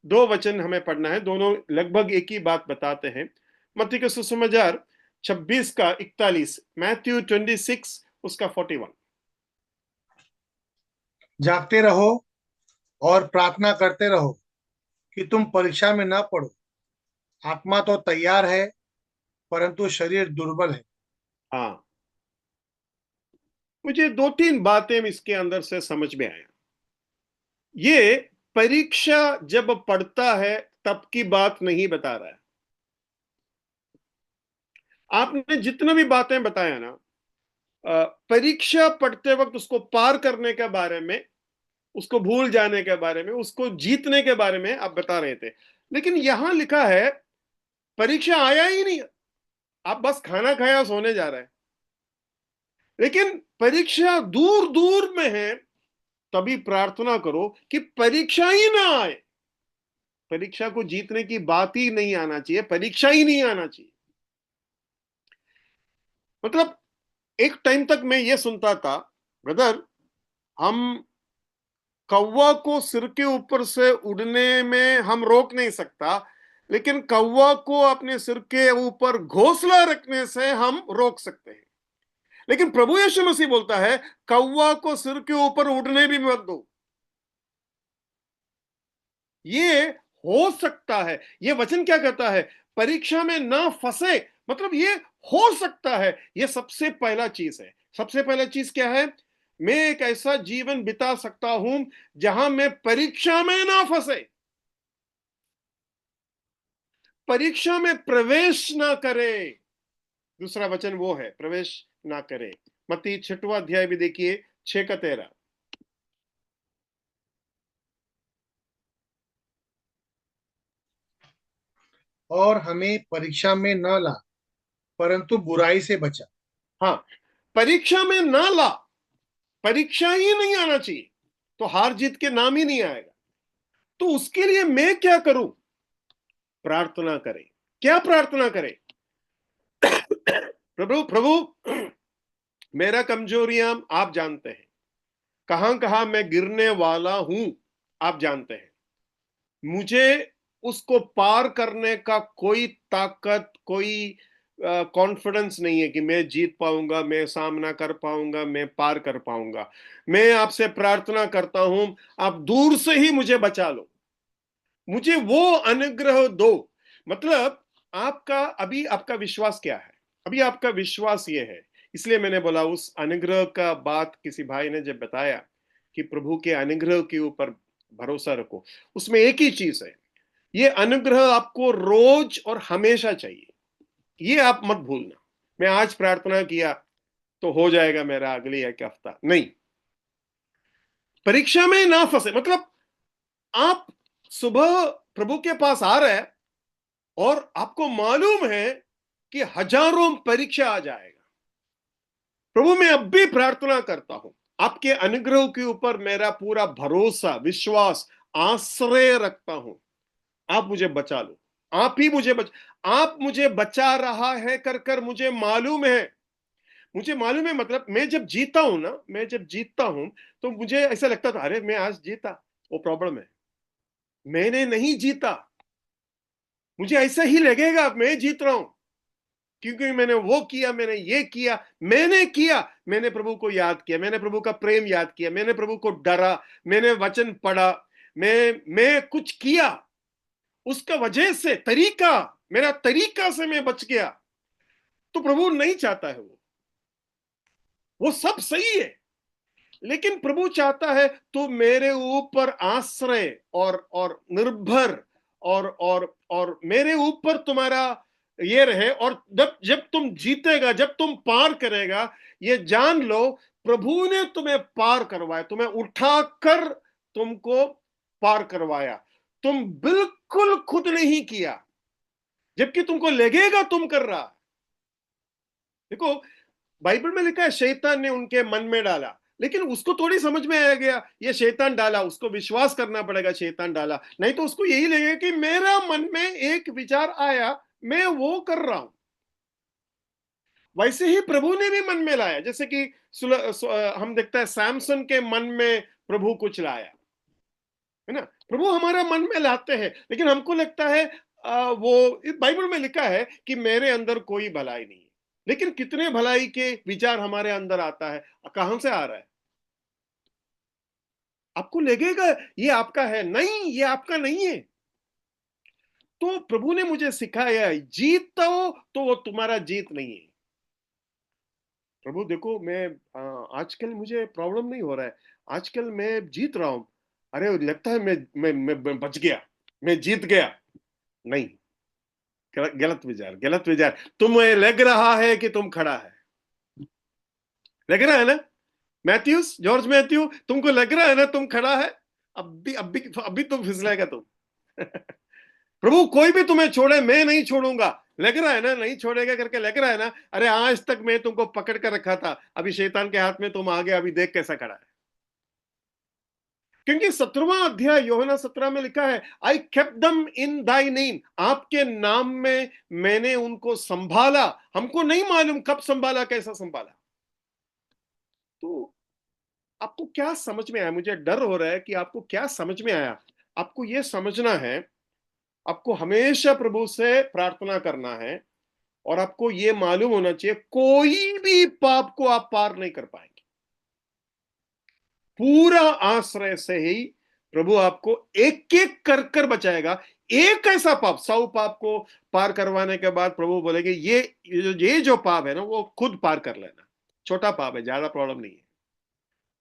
दो वचन हमें पढ़ना है, दोनों लगभग एक ही बात बताते हैं। मत्ती का सुसमाचार 26 का 41, मैथ्यू 26 उसका 41। जागते रहो और प्रार्थना करते रहो कि तुम परीक्षा में ना पड़ो। आत्मा तो तैयार है परंतु शरीर दुर्बल है। हाँ, मुझे दो तीन बातें इसके अंदर से समझ में आया। ये परीक्षा जब पढ़ता है तब की बात नहीं बता रहा है। आपने जितने भी बातें बताया ना, परीक्षा पढ़ते वक्त उसको पार करने के बारे में, उसको भूल जाने के बारे में, उसको जीतने के बारे में आप बता रहे थे। लेकिन यहां लिखा है परीक्षा आया ही नहीं, आप बस खाना खाया सोने जा रहे हैं। लेकिन परीक्षा दूर दूर में है, तभी प्रार्थना करो कि परीक्षा ही ना आए। परीक्षा को जीतने की बात ही नहीं आना चाहिए, परीक्षा ही नहीं आना चाहिए। मतलब एक टाइम तक मैं ये सुनता था, ब्रदर, हम कौवा को सिर के ऊपर से उड़ने में हम रोक नहीं सकता, लेकिन कौवा को अपने सिर के ऊपर घोंसला रखने से हम रोक सकते हैं। लेकिन प्रभु यीशु मसीह बोलता है कौवा को सिर के ऊपर उड़ने भी मत दो। ये हो सकता है, ये वचन क्या कहता है, परीक्षा में ना फंसे, मतलब ये हो सकता है। ये सबसे पहला चीज है। सबसे पहला चीज क्या है, मैं एक ऐसा जीवन बिता सकता हूं जहां मैं परीक्षा में ना फंसे, परीक्षा में प्रवेश ना करे। दूसरा वचन वो है, प्रवेश ना करे। मत्ती 6वां अध्याय भी देखिए, 6:13। और हमें परीक्षा में न ला, परंतु बुराई से बचा। हाँ, परीक्षा में ना ला, परीक्षा ही नहीं आना चाहिए तो हार जीत के नाम ही नहीं आएगा। तो उसके लिए मैं क्या करूं, प्रार्थना करें। क्या प्रार्थना करें, प्रभु प्रभु मेरा कमजोरियां आप जानते हैं, कहां कहां मैं गिरने वाला हूं आप जानते हैं। मुझे उसको पार करने का कोई ताकत, कोई कॉन्फिडेंस नहीं है कि मैं जीत पाऊंगा, मैं सामना कर पाऊंगा, मैं पार कर पाऊंगा। मैं आपसे प्रार्थना करता हूं, आप दूर से ही मुझे बचा लो, मुझे वो अनुग्रह दो। मतलब आपका अभी आपका विश्वास क्या है, अभी आपका विश्वास ये है। इसलिए मैंने बोला उस अनुग्रह का बात किसी भाई ने जब बताया कि प्रभु के अनुग्रह के ऊपर भरोसा रखो, उसमें एक ही चीज है, ये अनुग्रह आपको रोज और हमेशा चाहिए, ये आप मत भूलना। मैं आज प्रार्थना किया तो हो जाएगा मेरा अगले एक हफ्ता, नहीं। परीक्षा में ना फंसे, मतलब आप सुबह प्रभु के पास आ रहे हैं और आपको मालूम है कि हजारों परीक्षा आ जाएगा। प्रभु मैं अब भी प्रार्थना करता हूं, आपके अनुग्रह के ऊपर मेरा पूरा भरोसा, विश्वास, आश्रय रखता हूं। आप मुझे बचा लो, आप ही मुझे आप मुझे बचा रहा है कर कर मुझे मालूम है। मुझे मालूम है, मतलब मैं जब जीता हूं ना, मैं जब जीतता हूं तो मुझे ऐसा लगता था अरे मैं आज जीता, वो प्रॉब्लम है, मैंने नहीं जीता। मुझे ऐसा ही लगेगा मैं जीत रहा हूं क्योंकि मैंने वो किया, मैंने ये किया, मैंने किया, मैंने प्रभु को याद किया, मैंने प्रभु का प्रेम याद किया, मैंने प्रभु को डरा, मैंने वचन पढ़ा, मैं कुछ किया, उसका वजह से तरीका, मेरा तरीका से मैं बच गया। तो प्रभु नहीं चाहता है वो सब सही है, लेकिन प्रभु चाहता है तो मेरे ऊपर आश्रय और निर्भर और मेरे ऊपर तुम्हारा ये रहे। और जब तुम जीतेगा, जब तुम पार करेगा, ये जान लो प्रभु ने तुम्हें पार करवाया, तुम्हें उठाकर तुमको पार करवाया। तुम बिल्कुल खुद नहीं किया, जबकि तुमको लगेगा तुम कर रहा। देखो बाइबल में लिखा है शैतान ने उनके मन में डाला, लेकिन उसको थोड़ी समझ में आ गया ये शैतान डाला, उसको विश्वास करना पड़ेगा शैतान डाला, नहीं तो उसको यही लगेगा कि मेरा मन में एक विचार आया, मैं वो कर रहा हूं। वैसे ही प्रभु ने भी मन में लाया, जैसे कि हम देखते हैं सैमसन के मन में प्रभु कुछ लाया, है ना। प्रभु हमारा मन में लाते हैं, लेकिन हमको लगता है वो बाइबल में लिखा है कि मेरे अंदर कोई भलाई नहीं है, लेकिन कितने भलाई के विचार हमारे अंदर आता है, कहां से आ रहा है। आपको लगेगा ये आपका है, नहीं ये आपका नहीं है। तो प्रभु ने मुझे सिखाया जीतता हो तो वो तुम्हारा जीत नहीं है। प्रभु देखो मैं आजकल मुझे प्रॉब्लम नहीं हो रहा है, आजकल मैं जीत रहा हूं, अरे लगता है मैं बच गया, मैं जीत गया। नहीं, गलत विचार, गलत विचार। तुम्हें लग रहा है कि तुम खड़ा है, लग रहा है ना मैथ्यूस, जॉर्ज मैथ्यू, तुमको लग रहा है ना तुम खड़ा है, अब भी तुम फिसलेगा तुम। प्रभु कोई भी तुम्हें छोड़े मैं नहीं छोड़ूंगा, लग रहा है ना नहीं छोड़ेगा करके, लग रहा है ना, अरे आज तक मैं तुमको पकड़ कर रखा था, अभी शैतान के हाथ में तुम आ गए, अभी देख कैसा खड़ा है। क्योंकि 17वां अध्याय यूहन्ना 17 में लिखा है, I kept them in Dai name, आपके नाम में मैंने उनको संभाला। हमको नहीं मालूम कब संभाला, कैसा संभाला। तो आपको क्या समझ में आया? मुझे डर हो रहा है कि आपको क्या समझ में आया। आपको यह समझना है, आपको हमेशा प्रभु से प्रार्थना करना है, और आपको यह मालूम होना चाहिए कोई भी पाप को आप पार नहीं कर पाएंगे। पूरा आश्रय से ही प्रभु आपको एक एक कर कर बचाएगा। एक ऐसा पाप, 100 पाप को पार करवाने के बाद प्रभु बोलेंगे ये जो पाप है ना वो खुद पार कर लेना, छोटा पाप है, ज्यादा प्रॉब्लम नहीं है,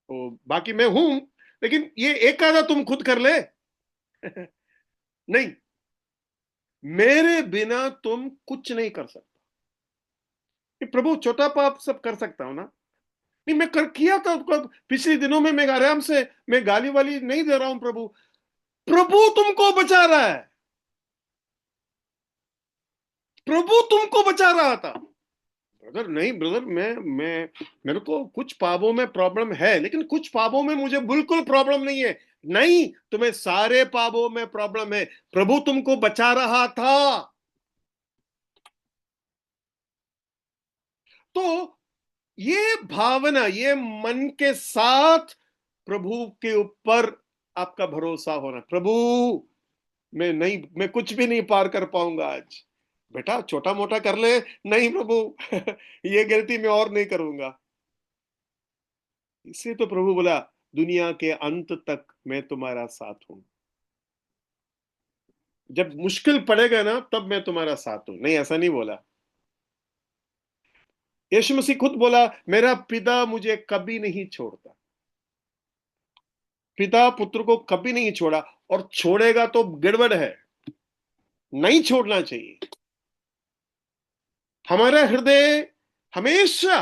तो बाकी मैं हूं, लेकिन ये एक आधा तुम खुद कर ले। नहीं, मेरे बिना तुम कुछ नहीं कर सकता। प्रभु छोटा पाप सब कर सकता हूं ना, नहीं मैं किया था पिछले दिनों में, मैं आराम से, मैं गाली वाली नहीं दे रहा हूं। प्रभु तुमको बचा रहा है, प्रभु तुमको बचा रहा था। ब्रदर नहीं ब्रदर, मेरे को कुछ पापों में प्रॉब्लम है, लेकिन कुछ पापों में मुझे बिल्कुल प्रॉब्लम नहीं है। नहीं, तुम्हें सारे पापों में प्रॉब्लम है, प्रभु तुमको बचा रहा था। तो ये भावना, ये मन के साथ प्रभु के ऊपर आपका भरोसा होना, प्रभु मैं कुछ भी नहीं पार कर पाऊंगा आज, बेटा छोटा मोटा कर ले, नहीं प्रभु ये गलती मैं और नहीं करूंगा। इसलिए तो प्रभु बोला दुनिया के अंत तक मैं तुम्हारा साथ हूं, जब मुश्किल पड़ेगा ना तब मैं तुम्हारा साथ हूं। नहीं, ऐसा नहीं बोला। यीशु मसीह खुद बोला मेरा पिता मुझे कभी नहीं छोड़ता, पिता पुत्र को कभी नहीं छोड़ा, और छोड़ेगा तो गड़बड़ है, नहीं छोड़ना चाहिए। हमारा हृदय हमेशा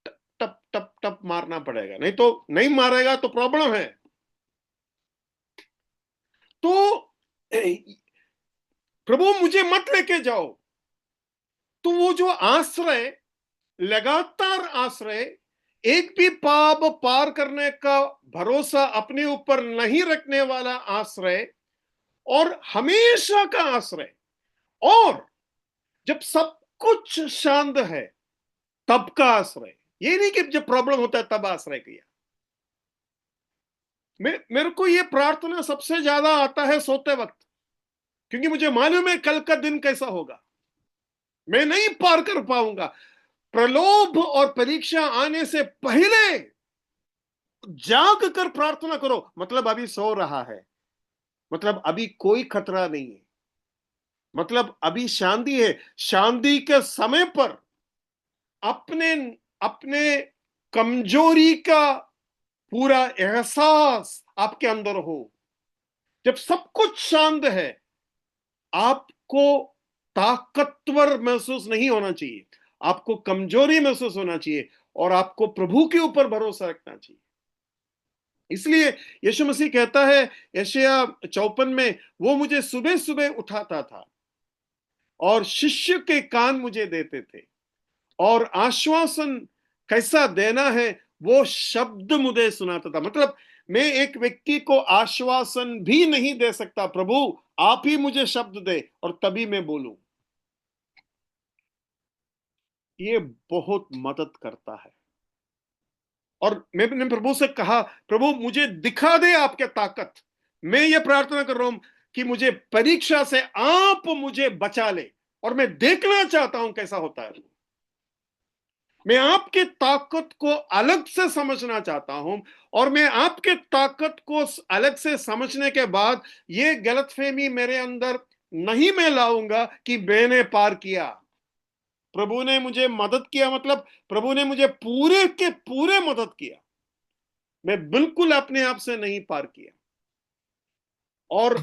टप टप टप मारना पड़ेगा, नहीं तो नहीं मारेगा तो प्रॉब्लम है। तो प्रभु मुझे मत लेके जाओ, तो वो जो आश्रय, लगातार आश्रय, एक भी पाप पार करने का भरोसा अपने ऊपर नहीं रखने वाला आश्रय, और हमेशा का आश्रय, और जब सब कुछ शांत है तब का आश्रय। ये नहीं कि जब प्रॉब्लम होता है तब आश्रय किया। मेरे को ये प्रार्थना सबसे ज्यादा आता है सोते वक्त, क्योंकि मुझे मालूम है कल का दिन कैसा होगा, मैं नहीं पार कर पाऊंगा। प्रलोभ और परीक्षा आने से पहले जाग कर प्रार्थना करो, मतलब अभी सो रहा है, मतलब अभी कोई खतरा नहीं है, मतलब अभी शांति है। शांति के समय पर अपने अपने कमजोरी का पूरा एहसास आपके अंदर हो। जब सब कुछ शांत है, आपको ताकतवर महसूस नहीं होना चाहिए, आपको कमजोरी महसूस होना चाहिए, और आपको प्रभु के ऊपर भरोसा रखना चाहिए। इसलिए यीशु मसीह कहता है यशायाह 54 में, वो मुझे सुबह सुबह उठाता था और शिष्य के कान मुझे देते थे, और आश्वासन कैसा देना है वो शब्द मुझे सुनाता था। मतलब मैं एक व्यक्ति को आश्वासन भी नहीं दे सकता, प्रभु आप ही मुझे शब्द दे और तभी मैं बोलूं। ये बहुत मदद करता है। और मैंने प्रभु से कहा, प्रभु मुझे दिखा दे आपके ताकत। मैं ये प्रार्थना कर रहा हूं कि मुझे परीक्षा से आप मुझे बचा ले, और मैं देखना चाहता हूं कैसा होता है। मैं आपके ताकत को अलग से समझना चाहता हूं, और मैं आपके ताकत को अलग से समझने के बाद ये गलतफहमी मेरे अंदर नहीं मैं लाऊंगा कि मैंने पार किया, प्रभु ने मुझे मदद किया, मतलब प्रभु ने मुझे पूरे के पूरे मदद किया, मैं बिल्कुल अपने आप से नहीं पार किया। और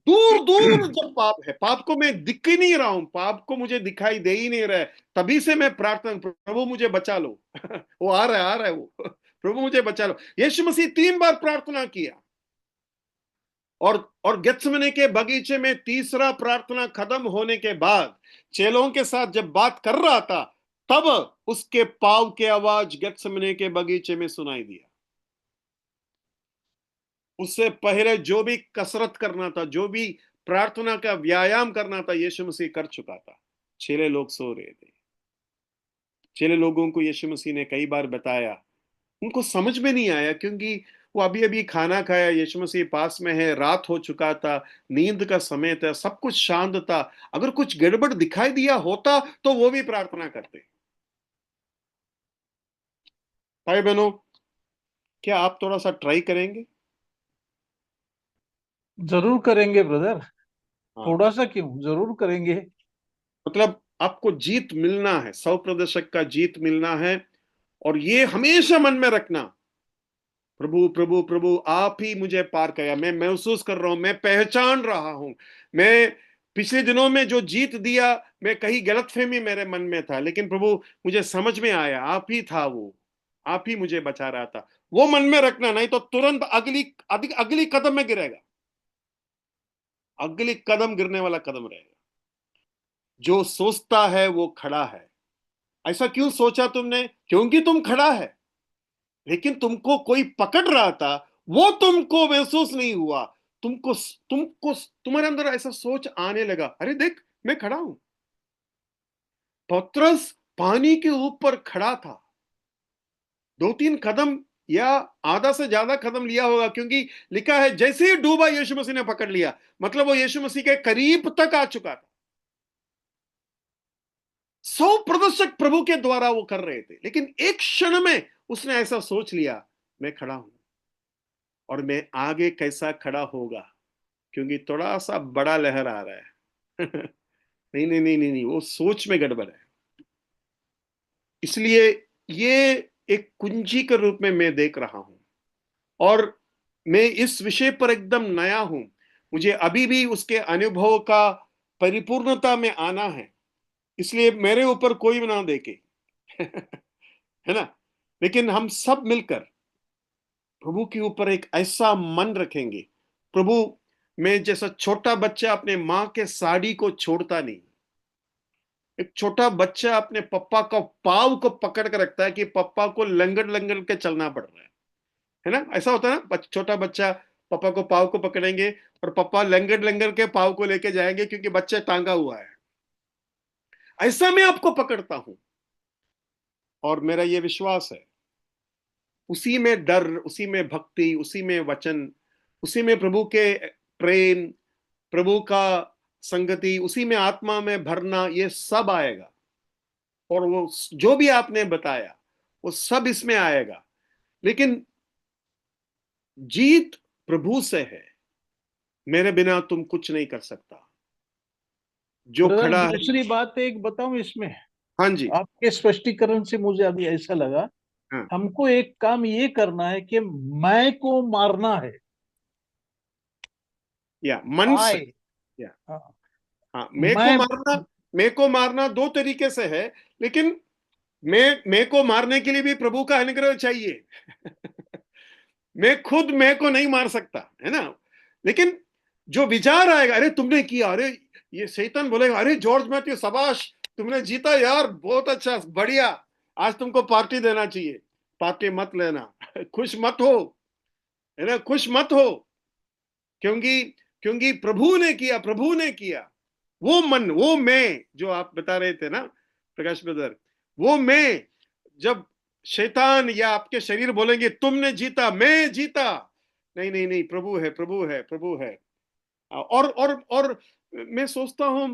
दूर दूर जब पाप है, पाप को मैं दिख ही नहीं रहा हूं, पाप को मुझे दिखाई दे ही नहीं रहा है, तभी से मैं प्रार्थना, प्रभु मुझे बचा लो। वो आ रहा है वो, प्रभु मुझे बचा लो। यीशु मसीह 3 बार प्रार्थना किया, और गेत्सेमने के बगीचे में तीसरा प्रार्थना खत्म होने के बाद चेलों के साथ जब बात कर रहा था, तब उसके पाँव की आवाज गेत्सेमने के बगीचे में सुनाई दिया। उससे पहले जो भी कसरत करना था, जो भी प्रार्थना का व्यायाम करना था, यीशु मसीह कर चुका था। चेले लोग सो रहे थे। चेले लोगों को यीशु मसीह ने कई बार बताया, उनको समझ में नहीं आया, क्योंकि वो अभी अभी खाना खाया, यीशु मसीह पास में है, रात हो चुका था, नींद का समय था, सब कुछ शांत था। अगर कुछ गड़बड़ दिखाई दिया होता तो वो भी प्रार्थना करते। भाई बहनों, क्या आप थोड़ा सा ट्राई करेंगे? जरूर करेंगे ब्रदर, हाँ, थोड़ा सा क्यों, जरूर करेंगे। मतलब आपको जीत मिलना है, 100% का जीत मिलना है, और ये हमेशा मन में रखना, प्रभु प्रभु प्रभु आप ही मुझे पार किया। मैं महसूस कर रहा हूं, मैं पहचान रहा हूं, मैं पिछले दिनों में जो जीत दिया, मैं कहीं गलतफहमी मेरे मन में था, लेकिन प्रभु मुझे समझ में आया, आप ही था वो, आप ही मुझे बचा रहा था। वो मन में रखना, नहीं तो तुरंत अगली कदम में गिरेगा, अगली कदम गिरने वाला कदम रहेगा। जो सोचता है वो खड़ा है। ऐसा क्यों सोचा तुमने? क्योंकि तुम खड़ा है, लेकिन तुमको कोई पकड़ रहा था, वो तुमको महसूस नहीं हुआ। तुमको तुमको तुम्हारे अंदर ऐसा सोच आने लगा, अरे देख मैं खड़ा हूं। पतरस पानी के ऊपर खड़ा था, 2-3 कदम या आधा से ज्यादा कदम लिया होगा, क्योंकि लिखा है जैसे ही डूबा यीशु मसीह ने पकड़ लिया, मतलब वो यीशु मसीह के करीब तक आ चुका था। 100% प्रभु के द्वारा वो कर रहे थे, लेकिन एक क्षण में उसने ऐसा सोच लिया, मैं खड़ा हूं, और मैं आगे कैसा खड़ा होगा, क्योंकि थोड़ा सा बड़ा लहर आ रहा है। नहीं नहीं नहीं नहीं नहीं, वो सोच में गड़बड़ है। इसलिए ये एक कुंजी के रूप में मैं देख रहा हूं, और मैं इस विषय पर एकदम नया हूं। मुझे अभी भी उसके अनुभव का परिपूर्णता में आना है, इसलिए मेरे ऊपर कोई ना देखे। है ना? लेकिन हम सब मिलकर प्रभु के ऊपर एक ऐसा मन रखेंगे। प्रभु, मैं जैसा छोटा बच्चा अपने माँ के साड़ी को छोड़ता नहीं, एक छोटा बच्चा अपने पप्पा का पाव को पकड़ कर रखता है कि पप्पा को लंगड़ लंगड़ के चलना पड़ रहा है ना? ऐसा होता है ना, छोटा बच्चा पापा को पाव को पकड़ेंगे और पापा लंगड़ लंगड़ के पाव को लेके जाएंगे, क्योंकि बच्चा टांगा हुआ है। ऐसा मैं आपको पकड़ता हूं, और मेरा ये विश्वास है, उसी में डर, उसी में भक्ति, उसी में वचन, उसी में प्रभु के प्रेम, प्रभु का संगति, उसी में आत्मा में भरना, ये सब आएगा। और वो जो भी आपने बताया वो सब इसमें आएगा, लेकिन जीत प्रभु से है। मेरे बिना तुम कुछ नहीं कर सकता। जो ब्रदर खड़ा है, दूसरी बात एक बताऊं इसमें, हाँ जी, आपके स्पष्टीकरण से मुझे अभी ऐसा लगा, हाँ, हमको एक काम ये करना है कि मैं को मारना है, या मन से, आए, या हाँ, हाँ, मैं मैं को मारना दो तरीके से है, लेकिन मैं को मारने के लिए भी प्रभु का अनुग्रह चाहिए। मैं को नहीं मार सकता, है ना? लेकिन जो विचार आएगा, अरे तुमने किया, अरे ये शैतान बोलेगा, अरे जॉर्ज मैथ्यू शाबाश, तुमने जीता यार, बहुत अच्छा, बढ़िया, आज तुमको पार्टी देना चाहिए। पार्टी मत लेना। खुश मत हो, है ना? खुश मत हो, क्योंकि क्योंकि प्रभु ने किया, प्रभु ने किया। वो मन, वो मैं जो आप बता रहे थे ना प्रकाश ब्रदर, वो मैं, जब शैतान या आपके शरीर बोलेंगे तुमने जीता, मैं जीता, नहीं नहीं नहीं, प्रभु है, प्रभु है, प्रभु है। और मैं सोचता हूं,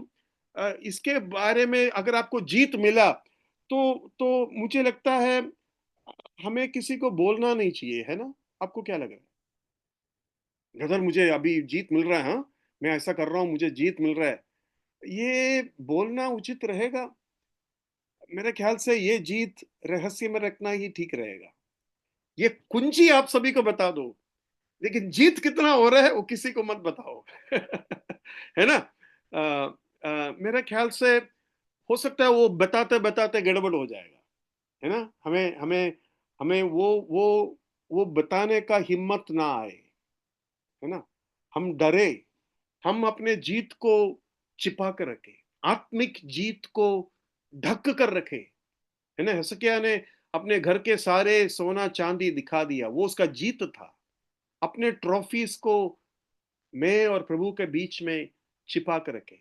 इसके बारे में अगर आपको जीत मिला, तो मुझे लगता है हमें किसी को बोलना नहीं चाहिए, है ना? आपको क्या लग रहा है? ब्रदर मुझे अभी जीत मिल रहा है, हाँ, मैं ऐसा कर रहा हूं, मुझे जीत मिल रहा है, ये बोलना उचित रहेगा? मेरे ख्याल से ये जीत रहस्य में रखना ही ठीक रहेगा। ये कुंजी आप सभी को बता दो, लेकिन जीत कितना हो रहा है वो किसी को मत बताओ। है ना? मेरे ख्याल से हो सकता है वो बताते बताते गड़बड़ हो जाएगा, है ना? हमें हमें हमें वो बताने का हिम्मत ना आए, है ना? हम डरे, हम अपने जीत को छिपा कर रखे, आत्मिक जीत को ढक कर रखे, है ना? हिजकिय्याह ने अपने घर के सारे सोना चांदी दिखा दिया, वो उसका जीत था। अपने ट्रॉफीज को मैं और प्रभु के बीच में छिपा कर रखे।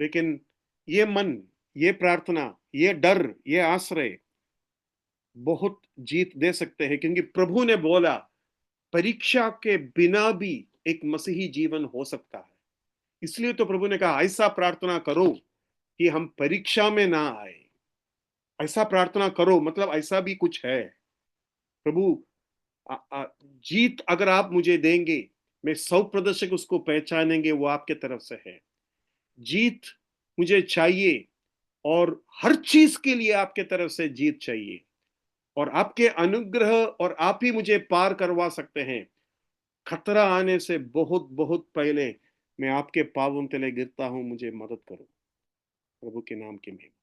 लेकिन ये मन, ये प्रार्थना, ये डर, ये आश्रय बहुत जीत दे सकते हैं, क्योंकि प्रभु ने बोला परीक्षा के बिना भी एक मसीही जीवन हो सकता है। इसलिए तो प्रभु ने कहा ऐसा प्रार्थना करो कि हम परीक्षा में ना आए। ऐसा प्रार्थना करो मतलब ऐसा भी कुछ है। प्रभु जीत अगर आप मुझे देंगे, मैं 100% उसको पहचानेंगे वो आपके तरफ से है। जीत मुझे चाहिए और हर चीज के लिए आपके तरफ से जीत चाहिए, और आपके अनुग्रह और आप ही मुझे पार करवा सकते हैं। खतरा आने से बहुत बहुत पहले मैं आपके पांवों तले गिरता हूं, मुझे मदद करो। प्रभु के नाम की महिमा।